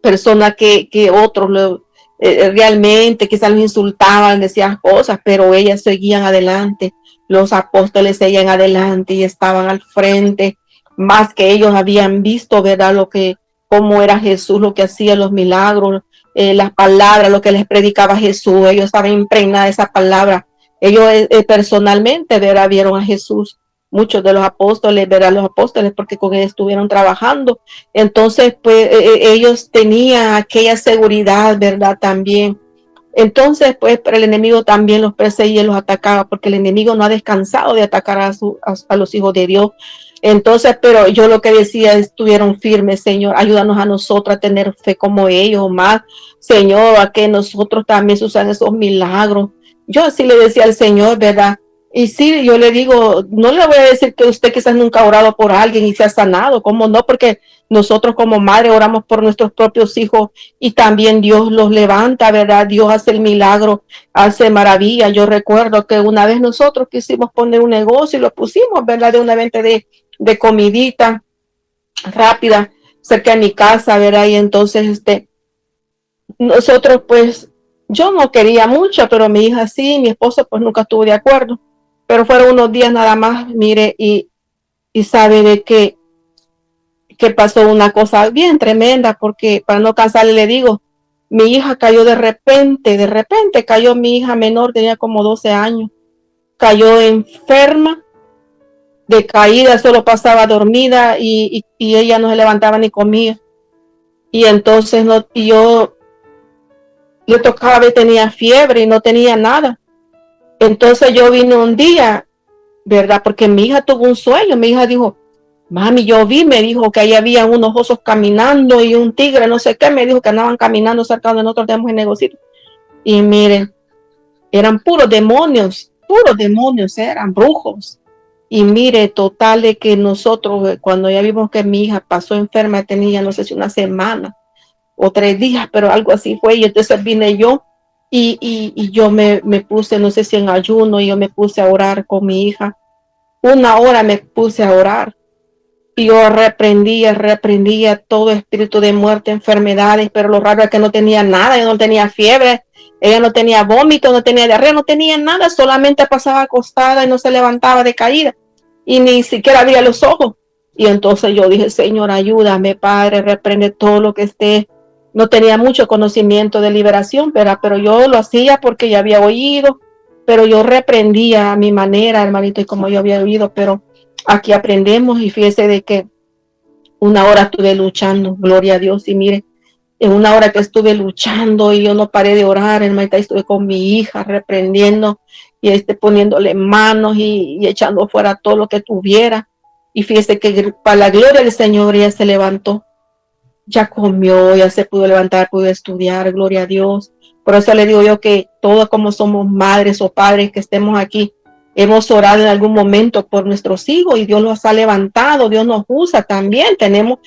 Speaker 1: personas que otros realmente quizás los insultaban, decían cosas, pero ellas seguían adelante. Los apóstoles seguían adelante y estaban al frente, más que ellos habían visto, ¿verdad?, cómo era Jesús, lo que hacía, los milagros, las palabras, lo que les predicaba Jesús. Ellos estaban impregnados de esa palabra. Ellos personalmente, ¿verdad?, vieron a Jesús. Muchos de los apóstoles, ¿verdad?, los apóstoles, porque con él estuvieron trabajando. Entonces, pues ellos tenían aquella seguridad, ¿verdad?, también. Entonces, pues, pero el enemigo también los perseguía y los atacaba, porque el enemigo no ha descansado de atacar a los hijos de Dios. Entonces, pero yo lo que decía, estuvieron firmes, Señor, ayúdanos a nosotros a tener fe como ellos, más, Señor, a que nosotros también sucedan esos milagros. Yo así le decía al Señor, ¿verdad? Y sí, yo le digo, no le voy a decir que usted quizás nunca ha orado por alguien y se ha sanado, ¿cómo no? Porque nosotros como madre oramos por nuestros propios hijos y también Dios los levanta, ¿verdad? Dios hace el milagro, hace maravilla. Yo recuerdo que una vez nosotros quisimos poner un negocio y lo pusimos, ¿verdad?, de una venta de comidita rápida cerca de mi casa, ¿verdad? Y entonces, nosotros pues, yo no quería mucho, pero mi hija sí, mi esposo pues nunca estuvo de acuerdo, pero fueron unos días nada más, mire, y sabe de que pasó una cosa bien tremenda, porque para no cansarle le digo, mi hija cayó de repente cayó mi hija menor, tenía como 12 años, cayó enferma de caída, solo pasaba dormida y ella no se levantaba ni comía. Y entonces no, y yo le tocaba ver, tenía fiebre y no tenía nada. Entonces yo vine un día, ¿verdad? Porque mi hija tuvo un sueño. Mi hija dijo, mami, yo vi, me dijo que ahí había unos osos caminando y un tigre, no sé qué, me dijo que andaban caminando cerca donde nosotros tenemos el negocio. Y miren, eran puros demonios, eran brujos. Y mire, total de que nosotros, cuando ya vimos que mi hija pasó enferma, tenía, no sé si una semana o 3 días, pero algo así fue. Y entonces vine yo y yo me puse, no sé si en ayuno, y yo me puse a orar con mi hija. 1 hora me puse a orar. Y yo reprendía todo espíritu de muerte, enfermedades, pero lo raro es que no tenía nada, yo no tenía fiebre, ella no tenía vómito, no tenía diarrea, no tenía nada, solamente pasaba acostada y no se levantaba de caída y ni siquiera abría los ojos. Y entonces yo dije, Señor, ayúdame, Padre, reprende todo lo que esté. No tenía mucho conocimiento de liberación, pero yo lo hacía porque ya había oído, pero yo reprendía a mi manera, hermanito, y como yo había oído, pero aquí aprendemos. Y fíjese de que 1 hora estuve luchando, gloria a Dios, y mire, en 1 hora que estuve luchando y yo no paré de orar, hermanita, estuve con mi hija reprendiendo y poniéndole manos y echando fuera todo lo que tuviera. Y fíjese que para la gloria del Señor ella se levantó, ya comió, ya se pudo levantar, pudo estudiar, gloria a Dios. Por eso le digo yo que todos, como somos madres o padres que estemos aquí, hemos orado en algún momento por nuestros hijos y Dios los ha levantado, Dios nos usa también, tenemos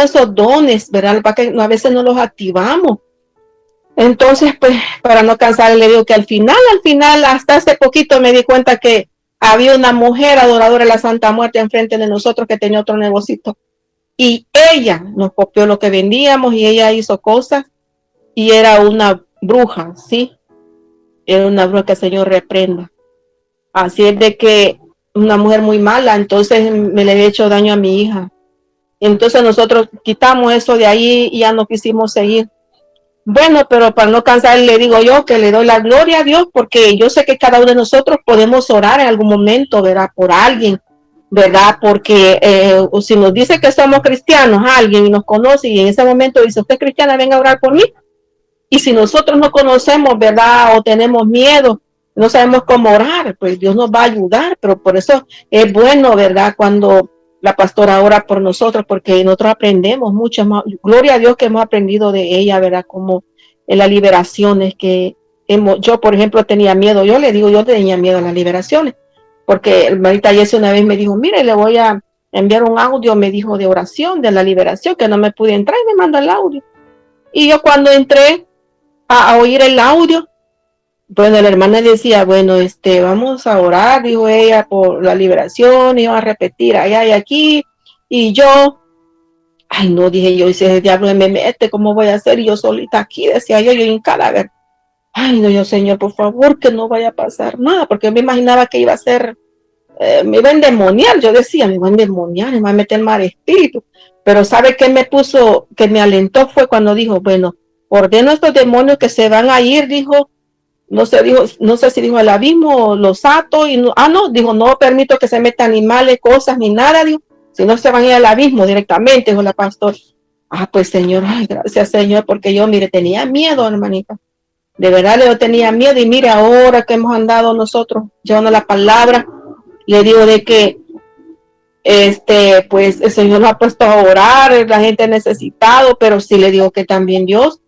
Speaker 1: esos dones, ¿verdad? Para que a veces no los activamos. Entonces, pues, para no cansar, le digo que al final, hasta hace poquito me di cuenta que había una mujer adoradora de la Santa Muerte enfrente de nosotros que tenía otro negocito. Y ella nos copió lo que vendíamos y ella hizo cosas y era una bruja, ¿sí? Era una bruja que el Señor reprenda. Así es de que una mujer muy mala, entonces me le había hecho daño a mi hija. Entonces nosotros quitamos eso de ahí y ya no quisimos seguir. Bueno, pero para no cansar, le digo yo que le doy la gloria a Dios, porque yo sé que cada uno de nosotros podemos orar en algún momento, ¿verdad? Por alguien, ¿verdad? Porque si nos dice que somos cristianos, alguien y nos conoce y en ese momento dice, usted es cristiana, venga a orar por mí. Y si nosotros no conocemos, ¿verdad? O tenemos miedo, no sabemos cómo orar, pues Dios nos va a ayudar, pero por eso es bueno, ¿verdad? Cuando la pastora ora por nosotros, porque nosotros aprendemos mucho más. Gloria a Dios que hemos aprendido de ella, ¿verdad? Como en las liberaciones que yo, por ejemplo, tenía miedo. Yo le digo, yo tenía miedo a las liberaciones, porque hermanita Jessie una vez me dijo, mire, le voy a enviar un audio, me dijo, de oración, de la liberación, que no me pude entrar y me mandó el audio. Y yo cuando entré a oír el audio, bueno, la hermana decía, bueno, vamos a orar, dijo ella, por la liberación, y va a repetir allá y aquí, y yo, ay no, dije yo, y si ese diablo me mete, ¿cómo voy a hacer? Y yo solita aquí, decía yo en cadáver, ay no, yo, Señor, por favor, que no vaya a pasar nada, porque me imaginaba que iba a ser, me iba a endemoniar, yo decía, me iba a endemoniar, me va a meter mal espíritu, pero ¿sabe qué me puso, que me alentó? Fue cuando dijo, bueno, ordeno a estos demonios que se van a ir, dijo, no sé si dijo el abismo, los ato, y no, dijo, no permito que se metan animales, cosas, ni nada, dijo, si no se van a ir al abismo directamente, dijo la pastora. Pues Señor, ay, gracias Señor, porque yo, mire, tenía miedo, hermanita, de verdad yo tenía miedo, y mire, ahora que hemos andado nosotros llevando la palabra, le digo de que, pues el Señor lo ha puesto a orar, la gente ha necesitado, pero sí le digo que también Dios,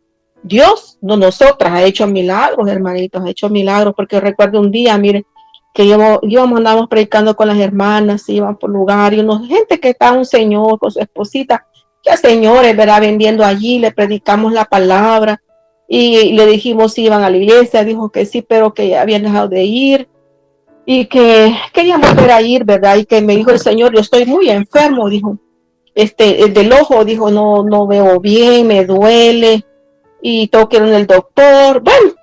Speaker 1: no nosotras, ha hecho milagros, hermanitos, ha hecho milagros, porque recuerdo un día, mire, que andábamos predicando con las hermanas, iban por lugar, y una gente que está un señor con su esposita, que señores, ¿verdad? Vendiendo allí, le predicamos la palabra, y le dijimos si iban a la iglesia, dijo que sí, pero que ya habían dejado de ir, y que querían volver a ir, ¿verdad? Y que me dijo el Señor, yo estoy muy enfermo, dijo, del ojo, dijo, no veo bien, me duele, y tengo que ir en el doctor, bueno,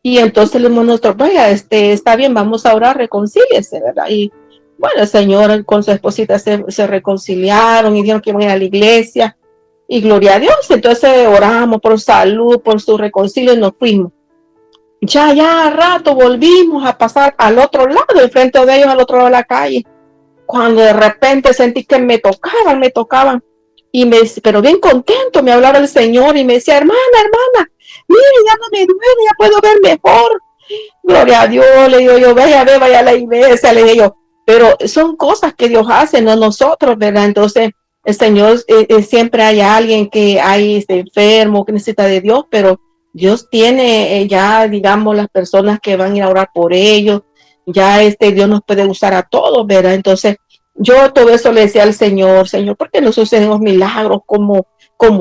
Speaker 1: y entonces le dijimos nosotros, vaya, está bien, vamos a orar, reconcíliese, ¿verdad? Y bueno, el Señor con su esposita se reconciliaron y dijeron que iban a ir a la iglesia, y gloria a Dios, entonces oramos por salud, por su reconcilio, y nos fuimos. Ya a rato volvimos a pasar al otro lado, enfrente de ellos, al otro lado de la calle, cuando de repente sentí que me tocaban, pero bien contento, me hablaba el Señor y me decía, hermana, mire, ya no me duele, ya puedo ver mejor. Gloria a Dios, le digo yo, vaya a la iglesia, le digo yo, pero son cosas que Dios hace, no nosotros, ¿verdad? Entonces, el Señor, siempre hay alguien que hay enfermo, que necesita de Dios, pero Dios tiene ya, digamos, las personas que van a ir a orar por ellos, ya Dios nos puede usar a todos, ¿verdad? Entonces, yo todo eso le decía al Señor, ¿por qué no suceden los milagros como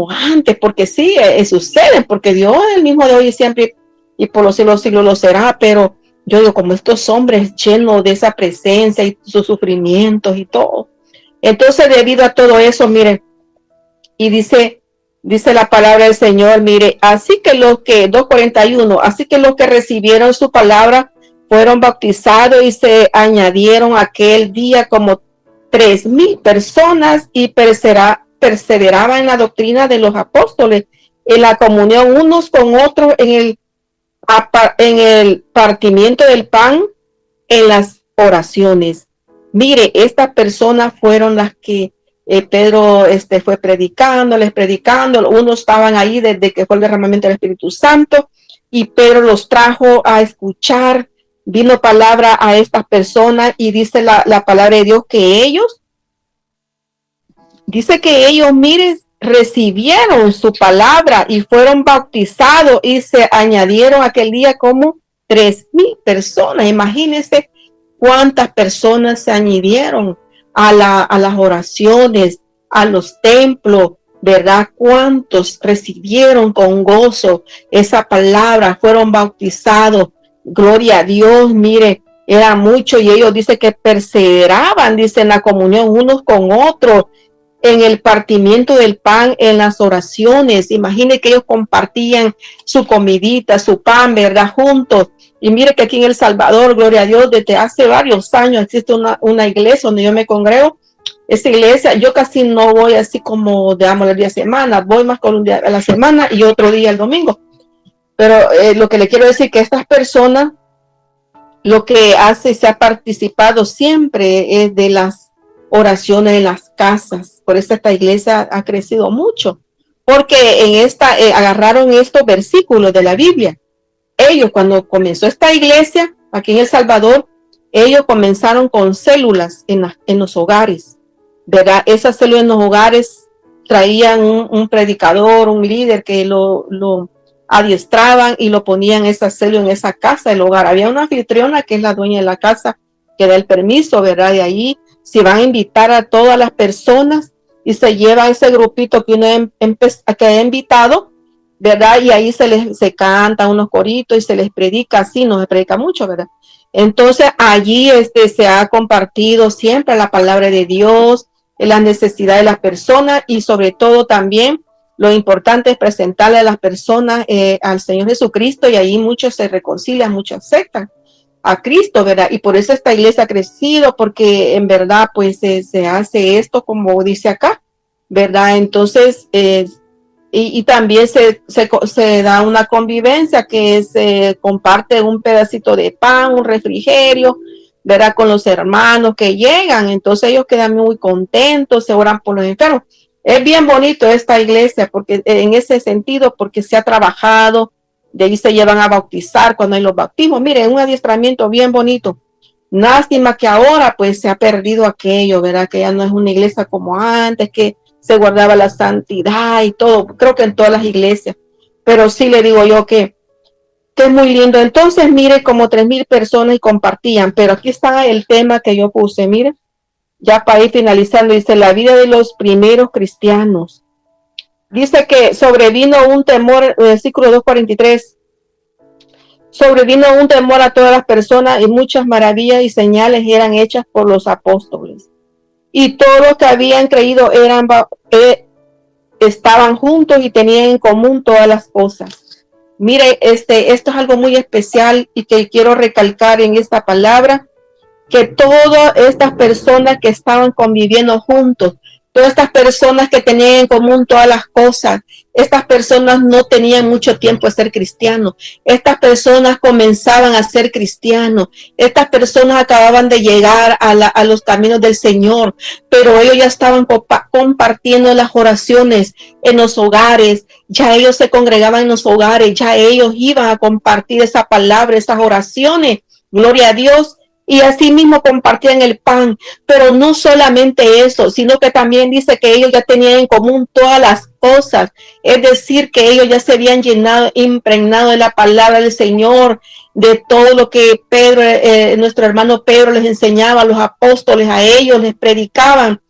Speaker 1: antes? Porque sí, suceden, porque Dios es el mismo de hoy y siempre, y por los siglos lo será, pero yo digo, como estos hombres llenos de esa presencia y sus sufrimientos y todo. Entonces, debido a todo eso, miren, y dice la palabra del Señor, mire, 2:41, así que los que recibieron su palabra fueron bautizados y se añadieron aquel día como 3,000 personas y perseveraban en la doctrina de los apóstoles, en la comunión unos con otros, en el partimiento del pan, en las oraciones. Mire, estas personas fueron las que Pedro fue predicando, unos estaban ahí desde que fue el derramamiento del Espíritu Santo y Pedro los trajo a escuchar, vino palabra a estas personas y dice la palabra de Dios que ellos, miren, recibieron su palabra y fueron bautizados y se añadieron aquel día como 3,000 personas. Imagínense cuántas personas se añadieron a las oraciones, a los templos, ¿verdad? Cuántos recibieron con gozo esa palabra, fueron bautizados. Gloria a Dios, mire, era mucho y ellos dicen que perseveraban, dicen, la comunión unos con otros, en el partimiento del pan, en las oraciones. Imagine que ellos compartían su comidita, su pan, ¿verdad? Juntos. Y mire que aquí en El Salvador, gloria a Dios, desde hace varios años existe una iglesia donde yo me congrego. Esa iglesia, yo casi no voy así como, digamos, el día de semana, voy más con un día a la semana y otro día el domingo. Pero lo que le quiero decir que estas personas, lo que se ha participado siempre es de las oraciones en las casas. Por eso esta iglesia ha crecido mucho, porque en esta agarraron estos versículos de la Biblia. Ellos, cuando comenzó esta iglesia aquí en El Salvador, ellos comenzaron con células en los hogares, ¿verdad? Esas células en los hogares traían un predicador, un líder que lo adiestraban y lo ponían esa célula en esa casa, el hogar. Había una anfitriona que es la dueña de la casa que da el permiso, ¿verdad? De ahí se van a invitar a todas las personas y se lleva ese grupito que uno que ha invitado, ¿verdad? Y ahí se cantan unos coritos y se les predica, así no se predica mucho, ¿verdad? Entonces allí se ha compartido siempre la palabra de Dios, las necesidades de las personas y sobre todo también lo importante es presentarle a las personas al Señor Jesucristo y ahí muchos se reconcilian, muchos aceptan a Cristo, ¿verdad? Y por eso esta iglesia ha crecido, porque en verdad pues se hace esto como dice acá, ¿verdad? Entonces, y también se da una convivencia que se comparte un pedacito de pan, un refrigerio, ¿verdad? Con los hermanos que llegan, entonces ellos quedan muy contentos, se oran por los enfermos. Es bien bonito esta iglesia, porque en ese sentido, porque se ha trabajado, de ahí se llevan a bautizar cuando hay los bautismos. Miren, un adiestramiento bien bonito. Lástima que ahora pues se ha perdido aquello, ¿verdad? Que ya no es una iglesia como antes, que se guardaba la santidad y todo. Creo que en todas las iglesias. Pero sí le digo yo que es muy lindo. Entonces, mire, como 3,000 personas y compartían. Pero aquí está el tema que yo puse, mire. Ya para ir finalizando, dice, la vida de los primeros cristianos. Dice que sobrevino un temor, versículo 2:43, sobrevino un temor a todas las personas y muchas maravillas y señales eran hechas por los apóstoles. Y todos los que habían creído estaban juntos y tenían en común todas las cosas. Mire, esto es algo muy especial y que quiero recalcar en esta palabra, que todas estas personas que estaban conviviendo juntos, todas estas personas que tenían en común todas las cosas, Estas personas no tenían mucho tiempo de ser cristianos. Estas personas comenzaban a ser cristianos. Estas personas acababan de llegar a los caminos del Señor, pero ellos ya estaban compartiendo las oraciones en los hogares. Ya ellos se congregaban en los hogares. Ya ellos iban a compartir esa palabra, esas oraciones. Gloria a Dios. Y así mismo compartían el pan, pero no solamente eso, sino que también dice que ellos ya tenían en común todas las cosas, es decir, que ellos ya se habían llenado, impregnado de la palabra del Señor, de todo lo que Pedro, nuestro hermano Pedro les enseñaba, a los apóstoles, a ellos les predicaban.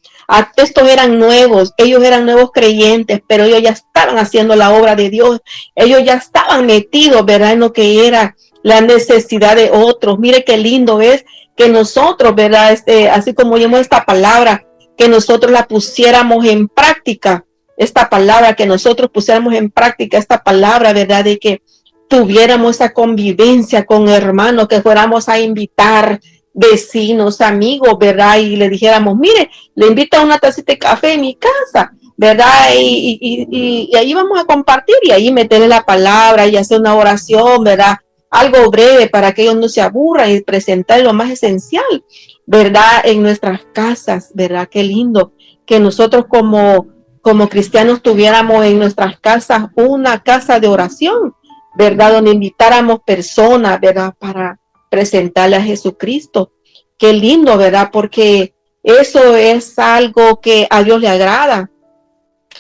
Speaker 1: Estos eran nuevos, ellos eran nuevos creyentes, pero ellos ya estaban haciendo la obra de Dios, ellos ya estaban metidos, ¿verdad?, en lo que era la necesidad de otros. Mire qué lindo es que nosotros, ¿verdad? Así como oímos esta palabra, que nosotros la pusiéramos en práctica, esta palabra, que nosotros pusiéramos en práctica esta palabra, ¿verdad? De que tuviéramos esa convivencia con hermanos, que fuéramos a invitar vecinos, amigos, ¿verdad? Y le dijéramos, mire, le invito a una tacita de café en mi casa, ¿verdad? Y ahí vamos a compartir y ahí meterle la palabra y hacer una oración, ¿verdad? Algo breve para que ellos no se aburran y presentar lo más esencial, ¿verdad? En nuestras casas, ¿verdad? Qué lindo que nosotros como cristianos tuviéramos en nuestras casas una casa de oración, ¿verdad? Donde invitáramos personas, ¿verdad? Para presentarle a Jesucristo. Qué lindo, ¿verdad? Porque eso es algo que a Dios le agrada,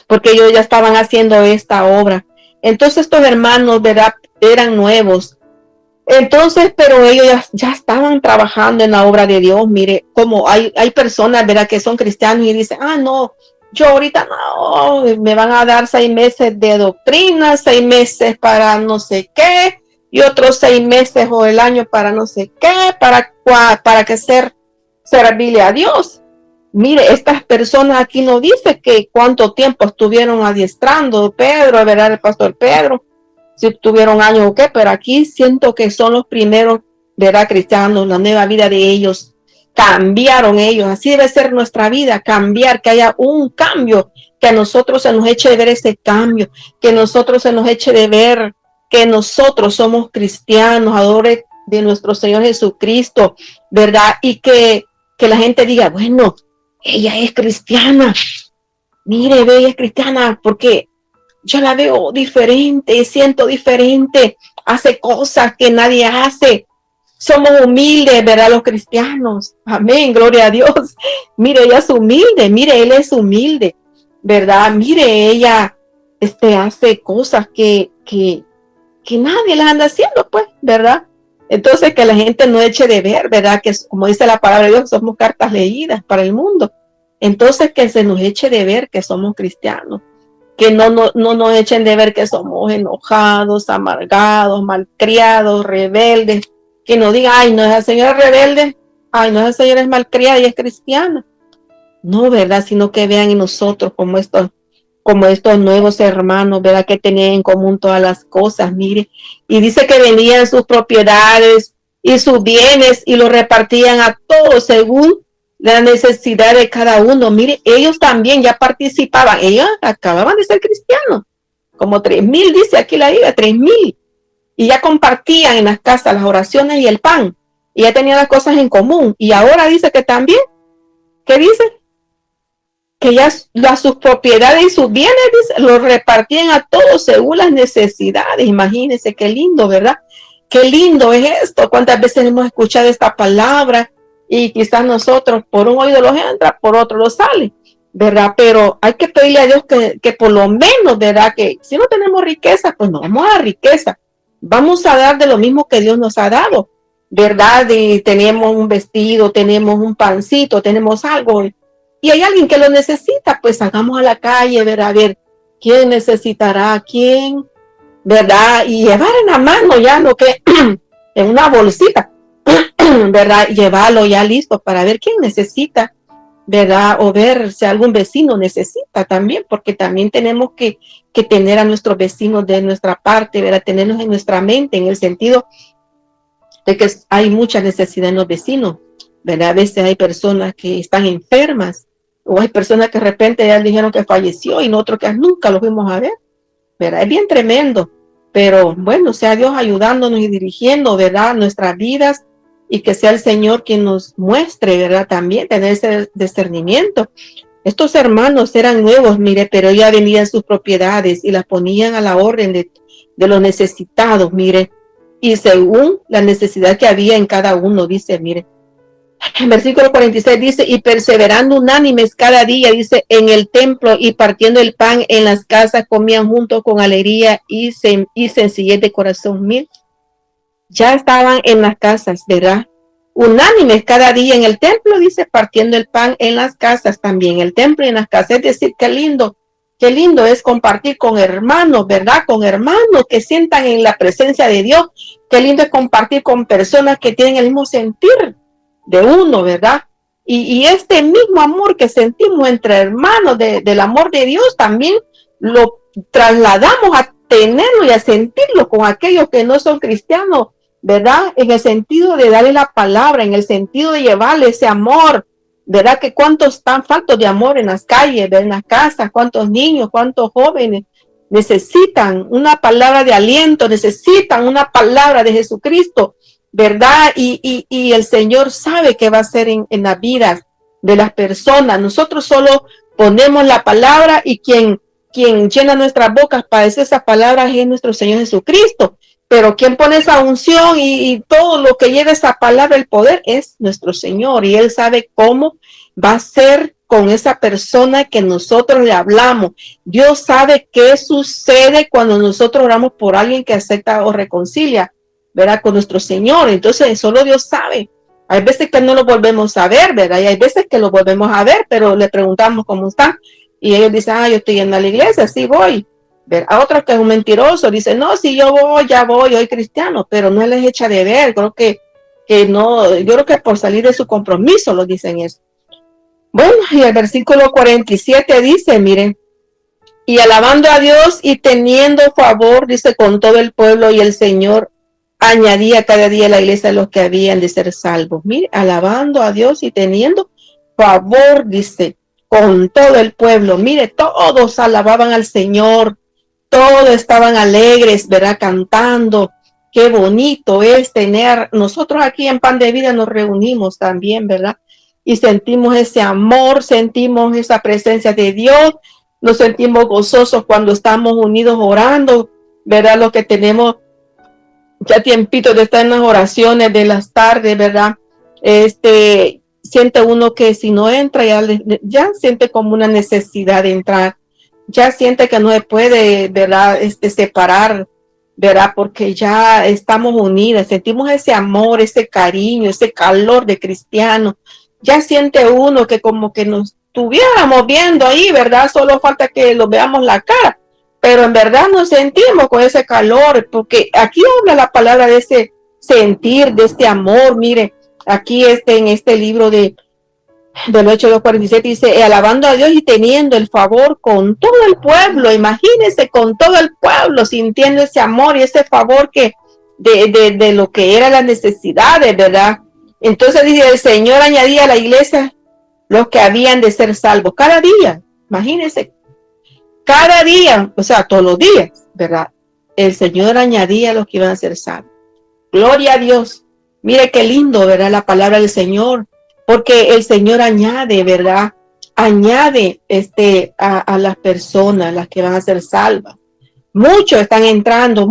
Speaker 1: porque ellos ya estaban haciendo esta obra. Entonces estos hermanos, ¿verdad? Eran nuevos. Entonces, pero ellos ya estaban trabajando en la obra de Dios. Mire, como hay personas, ¿verdad?, que son cristianos y dicen, no, yo ahorita no, me van a dar 6 meses de doctrina, 6 meses para no sé qué, y otros 6 meses o el año para no sé qué, para que servirle a Dios. Mire, estas personas aquí no dicen que cuánto tiempo estuvieron adiestrando Pedro, ¿verdad?, el pastor Pedro, si tuvieron años o qué, pero aquí siento que son los primeros, ¿verdad?, cristianos, la nueva vida de ellos, cambiaron ellos, así debe ser nuestra vida, cambiar, que haya un cambio, que a nosotros se nos eche de ver ese cambio, que a nosotros se nos eche de ver que nosotros somos cristianos, adores de nuestro Señor Jesucristo, ¿verdad? Y que la gente diga, bueno, ella es cristiana, mire, ve, ella es cristiana, porque yo la veo diferente, siento diferente, hace cosas que nadie hace. Somos humildes, ¿verdad? Los cristianos. Amén, gloria a Dios. Mire, ella es humilde, mire, él es humilde, ¿verdad? Mire, ella hace cosas que nadie las anda haciendo, pues, ¿verdad? Entonces, que la gente no eche de ver, ¿verdad? Que como dice la palabra de Dios, somos cartas leídas para el mundo. Entonces, que se nos eche de ver que somos cristianos, que no nos echen de ver que somos enojados, amargados, malcriados, rebeldes, que no digan, ay, no, esa señora es rebelde, ay, no, esa señora es malcriada y es cristiana. No, ¿verdad? Sino que vean en nosotros como estos nuevos hermanos, ¿verdad? Que tenían en común todas las cosas, mire. Y dice que vendían sus propiedades y sus bienes y los repartían a todos según la necesidad de cada uno. Mire, ellos también ya participaban, ellos acababan de ser cristianos, como 3,000, dice aquí la Biblia, 3,000, y ya compartían en las casas las oraciones y el pan, y ya tenían las cosas en común, y ahora dice que también, ¿qué dice? Que ya sus propiedades y sus bienes, dice, los repartían a todos según las necesidades. Imagínense qué lindo, ¿verdad? Qué lindo es esto. ¿Cuántas veces hemos escuchado esta palabra? Y quizás nosotros por un oído los entra, por otro los sale, ¿verdad? Pero hay que pedirle a Dios que por lo menos, ¿verdad? Que si no tenemos riqueza, pues no vamos a riqueza. Vamos a dar de lo mismo que Dios nos ha dado, ¿verdad? Y tenemos un vestido, tenemos un pancito, tenemos algo, y hay alguien que lo necesita, pues salgamos a la calle, ¿verdad? A ver quién necesitará, quién, ¿verdad? Y llevar en la mano ya lo que, en una bolsita, ¿verdad? Llevarlo ya listo para ver quién necesita, ¿verdad? O ver si algún vecino necesita también, porque también tenemos que tener a nuestros vecinos de nuestra parte, ¿verdad? Tenerlos en nuestra mente, en el sentido de que hay mucha necesidad en los vecinos, ¿verdad? A veces hay personas que están enfermas, o hay personas que de repente ya dijeron que falleció y nosotros que nunca lo fuimos a ver, ¿verdad? Es bien tremendo, pero bueno, sea Dios ayudándonos y dirigiendo, ¿verdad? Nuestras vidas, y que sea el Señor quien nos muestre, ¿verdad? También tener ese discernimiento. Estos hermanos eran nuevos, mire, pero ya vendían sus propiedades y las ponían a la orden de los necesitados, mire, y según la necesidad que había en cada uno, dice, mire, en versículo 46 dice, y perseverando unánimes cada día, dice, en el templo y partiendo el pan en las casas, comían juntos con alegría y sencillez de corazón. Mire, ya estaban en las casas, ¿verdad? Unánimes cada día en el templo, dice, partiendo el pan en las casas también, el templo y en las casas. Es decir, qué lindo es compartir con hermanos, ¿verdad? Con hermanos que sientan en la presencia de Dios. Qué lindo es compartir con personas que tienen el mismo sentir de uno, ¿verdad? Y este mismo amor que sentimos entre hermanos del amor de Dios también lo trasladamos a tenerlo y a sentirlo con aquellos que no son cristianos, ¿verdad? En el sentido de darle la palabra, en el sentido de llevarle ese amor, ¿verdad? Que cuántos están faltos de amor en las calles, en las casas, cuántos niños, cuántos jóvenes necesitan una palabra de aliento, necesitan una palabra de Jesucristo, ¿verdad? Y el Señor sabe qué va a hacer en las vidas de las personas. Nosotros solo ponemos la palabra y quien llena nuestras bocas para decir esas palabras es nuestro Señor Jesucristo. Pero quien pone esa unción y todo lo que lleva esa palabra, el poder, es nuestro Señor. Y Él sabe cómo va a ser con esa persona que nosotros le hablamos. Dios sabe qué sucede cuando nosotros oramos por alguien que acepta o reconcilia, ¿verdad? Con nuestro Señor. Entonces, solo Dios sabe. Hay veces que no lo volvemos a ver, ¿verdad? Y hay veces que lo volvemos a ver, pero le preguntamos cómo está. Y ellos dicen, yo estoy yendo a la iglesia, sí voy. Ver a otro que es un mentiroso, dice, no, si yo voy, ya voy, soy cristiano, pero no les echa de ver, creo que no, yo creo que por salir de su compromiso lo dicen eso. Bueno, y el versículo 47 dice, miren, y alabando a Dios y teniendo favor, dice, con todo el pueblo, y el Señor añadía cada día a la iglesia a los que habían de ser salvos. Mire, alabando a Dios y teniendo favor, dice, con todo el pueblo. Mire, todos alababan al Señor, todos estaban alegres, ¿verdad? Cantando. Qué bonito es tener, nosotros aquí en Pan de Vida nos reunimos también, ¿verdad? Y sentimos ese amor, sentimos esa presencia de Dios, nos sentimos gozosos cuando estamos unidos orando, ¿verdad? Lo que tenemos ya tiempito de estar en las oraciones de las tardes, ¿verdad? Siente uno que si no entra, ya siente como una necesidad de entrar. Ya siente que no se puede, ¿verdad? Separar, ¿verdad? Porque ya estamos unidas, sentimos ese amor, ese cariño, ese calor de cristiano. Ya siente uno que como que nos estuviéramos viendo ahí, ¿verdad? Solo falta que lo veamos la cara, pero en verdad nos sentimos con ese calor, porque aquí habla la palabra de ese sentir, de este amor. Mire, aquí en este libro del 8:47 dice, alabando a Dios y teniendo el favor con todo el pueblo. Imagínense, con todo el pueblo, sintiendo ese amor y ese favor que de lo que eran las necesidades, ¿verdad? Entonces dice, el Señor añadía a la iglesia los que habían de ser salvos cada día. Imagínense, cada día, o sea, todos los días, ¿verdad? El Señor añadía a los que iban a ser salvos. Gloria a Dios. Mire qué lindo, ¿verdad? La palabra del Señor. Porque el Señor añade, ¿verdad? Añade a las personas, las que van a ser salvas. Muchos están entrando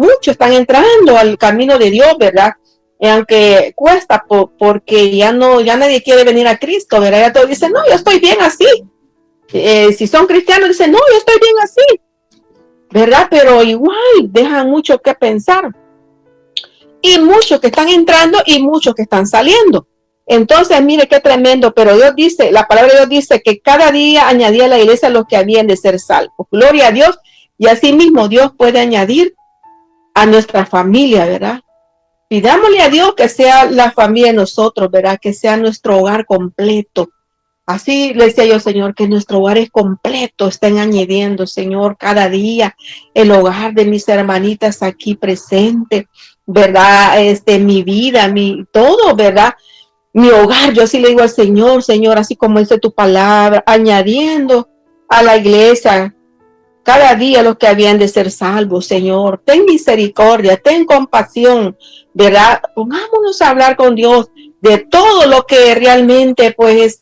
Speaker 1: al camino de Dios, ¿verdad? Aunque cuesta porque ya nadie quiere venir a Cristo, ¿verdad? Ya todos dicen, no, yo estoy bien así. Si son cristianos, dicen, no, yo estoy bien así, ¿verdad? Pero igual dejan mucho que pensar. Y muchos que están entrando y muchos que están saliendo. Entonces, mire qué tremendo, pero Dios dice, la palabra de Dios dice que cada día añadía a la iglesia los que habían de ser salvos. Gloria a Dios. Y así mismo Dios puede añadir a nuestra familia, ¿verdad? Pidámosle a Dios que sea la familia de nosotros, ¿verdad? Que sea nuestro hogar completo. Así le decía yo, Señor, que nuestro hogar es completo, estén añadiendo, Señor, cada día el hogar de mis hermanitas aquí presente, ¿verdad? Mi vida, todo, ¿verdad? Mi hogar, yo así le digo al Señor, Señor, así como dice tu palabra, añadiendo a la iglesia cada día los que habían de ser salvos, Señor. Ten misericordia, ten compasión, ¿verdad? Pongámonos a hablar con Dios de todo lo que realmente, pues,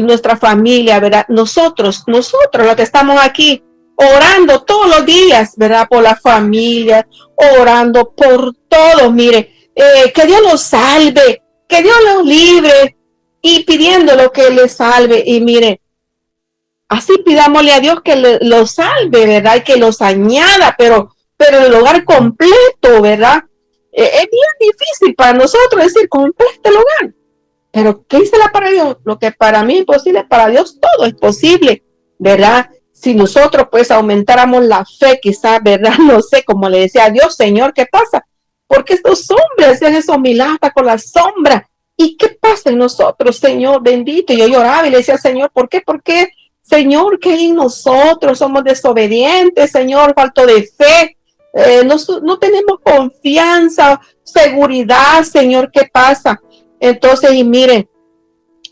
Speaker 1: nuestra familia, ¿verdad? Nosotros los que estamos aquí, orando todos los días, ¿verdad? Por la familia, orando por todos, mire, que Dios los salve, que Dios los libre y pidiendo lo que les salve. Y mire, así pidámosle a Dios que los salve, ¿verdad? Y que los añada, pero el hogar completo, ¿verdad? Es bien difícil para nosotros decir completo el hogar. Pero ¿qué dice la para Dios? Lo que para mí es imposible, para Dios todo es posible, ¿verdad? Si nosotros pues aumentáramos la fe, quizás, ¿verdad? No sé, como le decía a Dios, Señor, ¿qué pasa? Porque estos hombres hacen esos milagros con la sombra. ¿Y qué pasa en nosotros, Señor bendito? Y yo lloraba y le decía, Señor, ¿por qué? ¿Por qué? Señor, que en nosotros somos desobedientes, Señor, falto de fe. No tenemos confianza, seguridad, Señor, ¿qué pasa? Entonces, y miren,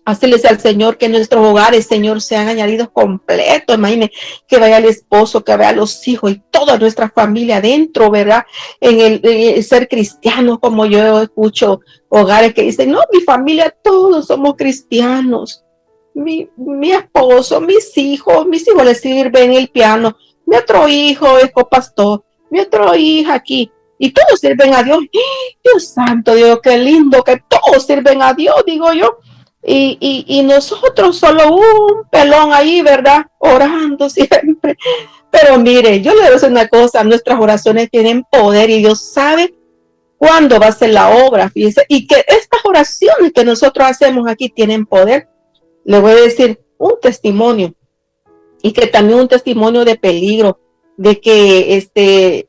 Speaker 1: así le decía al Señor que nuestros hogares, Señor, sean añadidos completos. Imagine que vaya el esposo, que vaya los hijos y toda nuestra familia adentro, ¿verdad? En el ser cristianos, como yo escucho hogares que dicen, no, mi familia, todos somos cristianos. Mi esposo, mis hijos les sirven el piano. Mi otro hijo es copastor. Mi otra hija aquí. Y todos sirven a Dios. Dios santo, Dios, qué lindo que todos sirven a Dios, digo yo. Y nosotros solo un pelón ahí, ¿verdad? Orando siempre. Pero mire, yo le voy a decir una cosa, nuestras oraciones tienen poder y Dios sabe cuándo va a ser la obra, fíjese. Y que estas oraciones que nosotros hacemos aquí tienen poder. Le voy a decir un testimonio y que también un testimonio de peligro, de que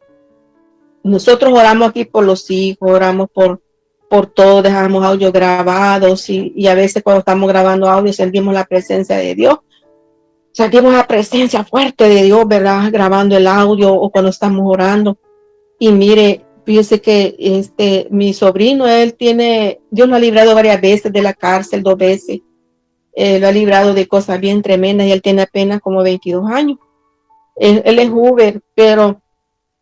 Speaker 1: nosotros oramos aquí por los hijos, oramos por todo, dejamos audios grabados y a veces cuando estamos grabando audio sentimos la presencia de Dios, sentimos la presencia fuerte de Dios, ¿verdad? Grabando el audio o cuando estamos orando. Y mire, fíjese que mi sobrino, Dios lo ha librado varias veces de la cárcel, 2 veces. Lo ha librado de cosas bien tremendas y él tiene apenas como 22 años. Él es Uber, pero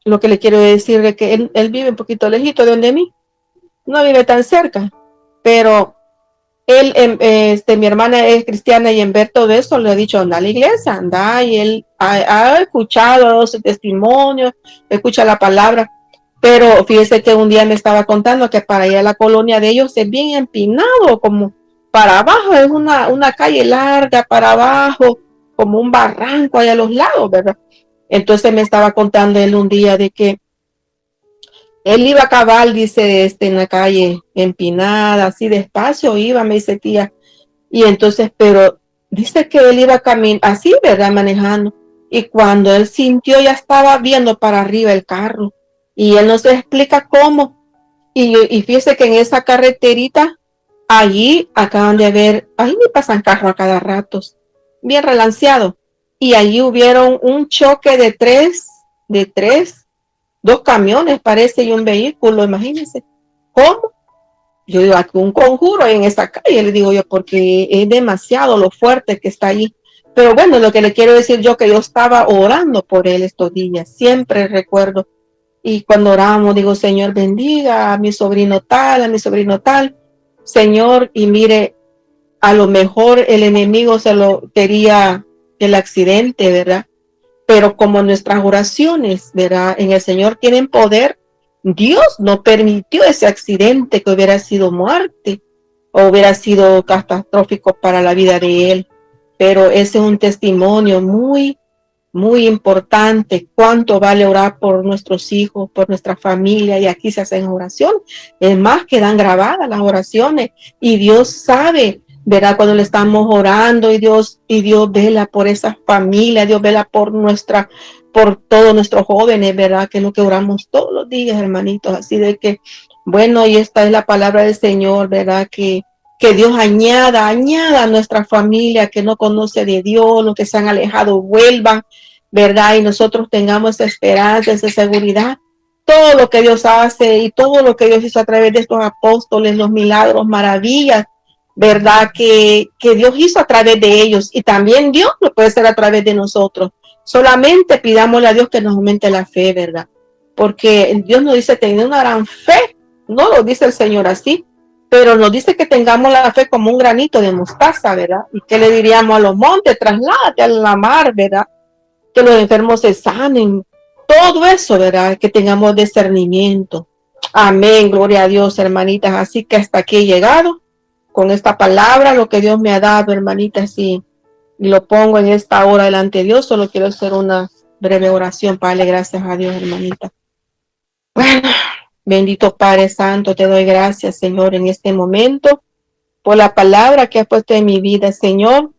Speaker 1: lo que le quiero decir es que él vive un poquito lejito de donde mí. No vive tan cerca, pero mi hermana es cristiana y en ver todo eso le ha dicho, anda a la iglesia, anda, y él ha escuchado su testimonio, escucha la palabra, pero fíjese que un día me estaba contando que para ir a la colonia de ellos es bien empinado, como para abajo, es una calle larga para abajo, como un barranco ahí a los lados, ¿verdad? Entonces me estaba contando él un día de que él iba a cabal, dice, en la calle empinada, así despacio iba, me dice tía. Y entonces, pero dice que él iba caminando, así, ¿verdad? Manejando. Y cuando él sintió, ya estaba viendo para arriba el carro. Y él no se explica cómo. Y fíjese que en esa carreterita, allí acaban de ver, ahí me pasan carros a cada rato, bien relanceado. Y allí hubieron un choque de tres 2 camiones, parece, y un vehículo, imagínense. ¿Cómo? Yo digo, aquí un conjuro en esa calle, le digo yo, porque es demasiado lo fuerte que está ahí. Pero bueno, lo que le quiero decir yo, que yo estaba orando por él estos días, siempre recuerdo. Y cuando oramos, digo, Señor, bendiga a mi sobrino tal, a mi sobrino tal. Señor, y mire, a lo mejor el enemigo se lo quería el accidente, ¿verdad? Pero como nuestras oraciones, ¿verdad? En el Señor tienen poder, Dios no permitió ese accidente que hubiera sido muerte o hubiera sido catastrófico para la vida de él. Pero ese es un testimonio muy, muy importante. Cuánto vale orar por nuestros hijos, por nuestra familia, y aquí se hacen oraciones. Es más, quedan grabadas las oraciones y Dios sabe, ¿verdad? Cuando le estamos orando y Dios vela por esa familia, Dios vela por todos nuestros jóvenes, ¿verdad? Que es lo que oramos todos los días, hermanitos. Así de que, bueno, y esta es la palabra del Señor, ¿verdad? Que Dios añada a nuestra familia que no conoce de Dios, los que se han alejado, vuelvan, ¿verdad? Y nosotros tengamos esa esperanza, esa seguridad. Todo lo que Dios hace y todo lo que Dios hizo a través de estos apóstoles, los milagros, maravillas, ¿verdad? Que Dios hizo a través de ellos y también Dios lo puede hacer a través de nosotros. Solamente pidámosle a Dios que nos aumente la fe, ¿verdad? Porque Dios nos dice tener una gran fe, no lo dice el Señor así, pero nos dice que tengamos la fe como un granito de mostaza, ¿verdad? Y que le diríamos a los montes, trasládate a la mar, ¿verdad? Que los enfermos se sanen, todo eso, ¿verdad? Que tengamos discernimiento. Amén, gloria a Dios, hermanitas. Así que hasta aquí he llegado con esta palabra, lo que Dios me ha dado, hermanitas, y lo pongo en esta hora delante de Dios. Solo quiero hacer una breve oración para darle gracias a Dios, hermanita. Bueno, bendito Padre Santo, te doy gracias, Señor, en este momento por la palabra que has puesto en mi vida, Señor.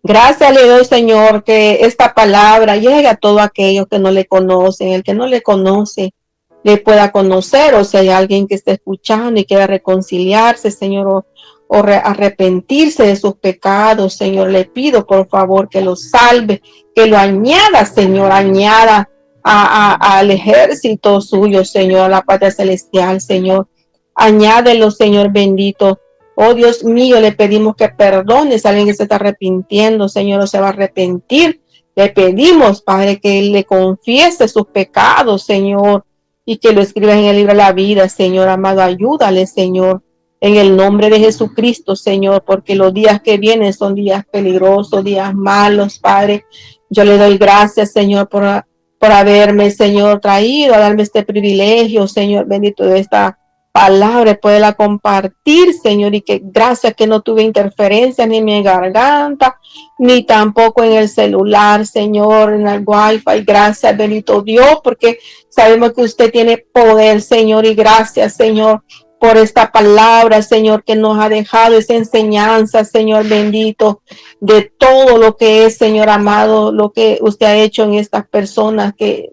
Speaker 1: Gracias le doy, Señor, que esta palabra llegue a todos aquellos que no le conocen. El que no le conoce, le pueda conocer, o si hay alguien que esté escuchando y quiera reconciliarse, Señor, arrepentirse de sus pecados, Señor, le pido por favor que lo salve, que lo añada, Señor, añada al ejército suyo, Señor, a la patria celestial, Señor. Añádelo, Señor bendito. Oh Dios mío, le pedimos que perdones a alguien que se está arrepintiendo, Señor, o se va a arrepentir. Le pedimos, Padre, que Él le confiese sus pecados, Señor, y que lo escribas en el libro de la vida, Señor amado. Ayúdale, Señor, en el nombre de Jesucristo, Señor, porque los días que vienen son días peligrosos, días malos, Padre. Yo le doy gracias, Señor, por haberme, Señor, traído a darme este privilegio, Señor, bendito de esta palabra, poderla compartir, Señor, y que gracias que no tuve interferencia ni en mi garganta, ni tampoco en el celular, Señor, en el wifi. Gracias, bendito Dios, porque sabemos que usted tiene poder, Señor, y gracias, Señor, por esta palabra, Señor, que nos ha dejado esa enseñanza, Señor bendito, de todo lo que es, Señor amado, lo que usted ha hecho en estas personas que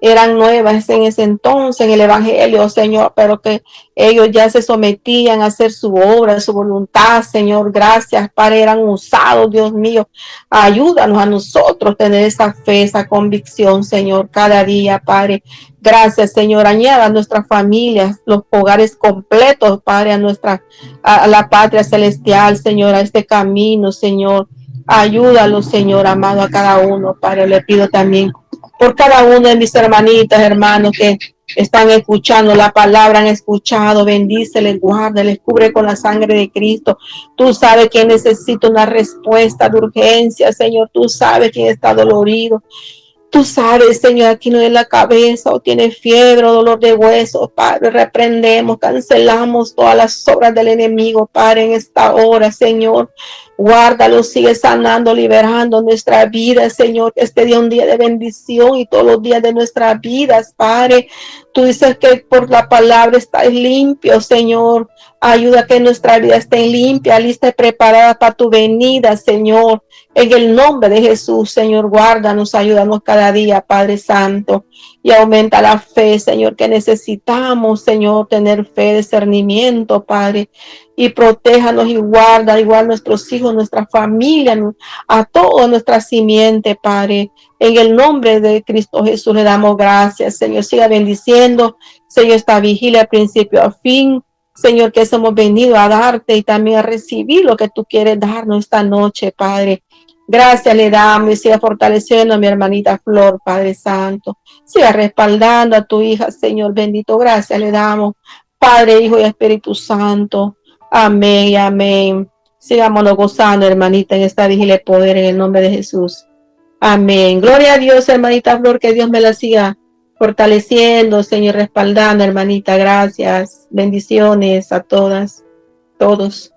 Speaker 1: eran nuevas en ese entonces en el Evangelio, Señor, pero que ellos ya se sometían a hacer su obra, su voluntad, Señor. Gracias, Padre, eran usados, Dios mío. Ayúdanos a nosotros a tener esa fe, esa convicción, Señor, cada día, Padre. Gracias, Señor. Añada a nuestras familias, los hogares completos, Padre, a la patria celestial, Señor, a este camino, Señor. Ayúdalo, Señor, amado, a cada uno, Padre. Le pido también por cada uno de mis hermanitas, hermanos que están escuchando la palabra, han escuchado, bendíceles, guárdeles, cubre con la sangre de Cristo. Tú sabes quién necesita una respuesta de urgencia, Señor. Tú sabes quién está dolorido. Tú sabes, Señor, aquí no es la cabeza o tiene fiebre o dolor de huesos, Padre. Reprendemos, cancelamos todas las obras del enemigo, Padre, en esta hora, Señor. Guárdalo, sigue sanando, liberando nuestra vida, Señor. Que este día un día de bendición y todos los días de nuestras vidas, Padre. Tú dices que por la palabra estáis limpio, Señor. Ayuda a que nuestra vida esté limpia, lista y preparada para tu venida, Señor. En el nombre de Jesús, Señor, guárdanos, ayúdanos cada día, Padre Santo, y aumenta la fe, Señor, que necesitamos, Señor, tener fe, discernimiento, Padre, y protéjanos y guarda igual nuestros hijos, nuestra familia, a toda nuestra simiente, Padre. En el nombre de Cristo Jesús le damos gracias, Señor. Siga bendiciendo, Señor, esta vigilia, principio a fin. Señor, que hemos venido a darte y también a recibir lo que tú quieres darnos esta noche, Padre. Gracias le damos y siga fortaleciendo a mi hermanita Flor, Padre Santo. Siga respaldando a tu hija, Señor bendito. Gracias le damos, Padre, Hijo y Espíritu Santo. Amén y amén. Sigámonos gozando, hermanita, en esta vigilia de poder en el nombre de Jesús. Amén. Gloria a Dios, hermanita Flor, que Dios me la siga fortaleciendo, Señor, respaldando, hermanita. Gracias. Bendiciones a todas, todos.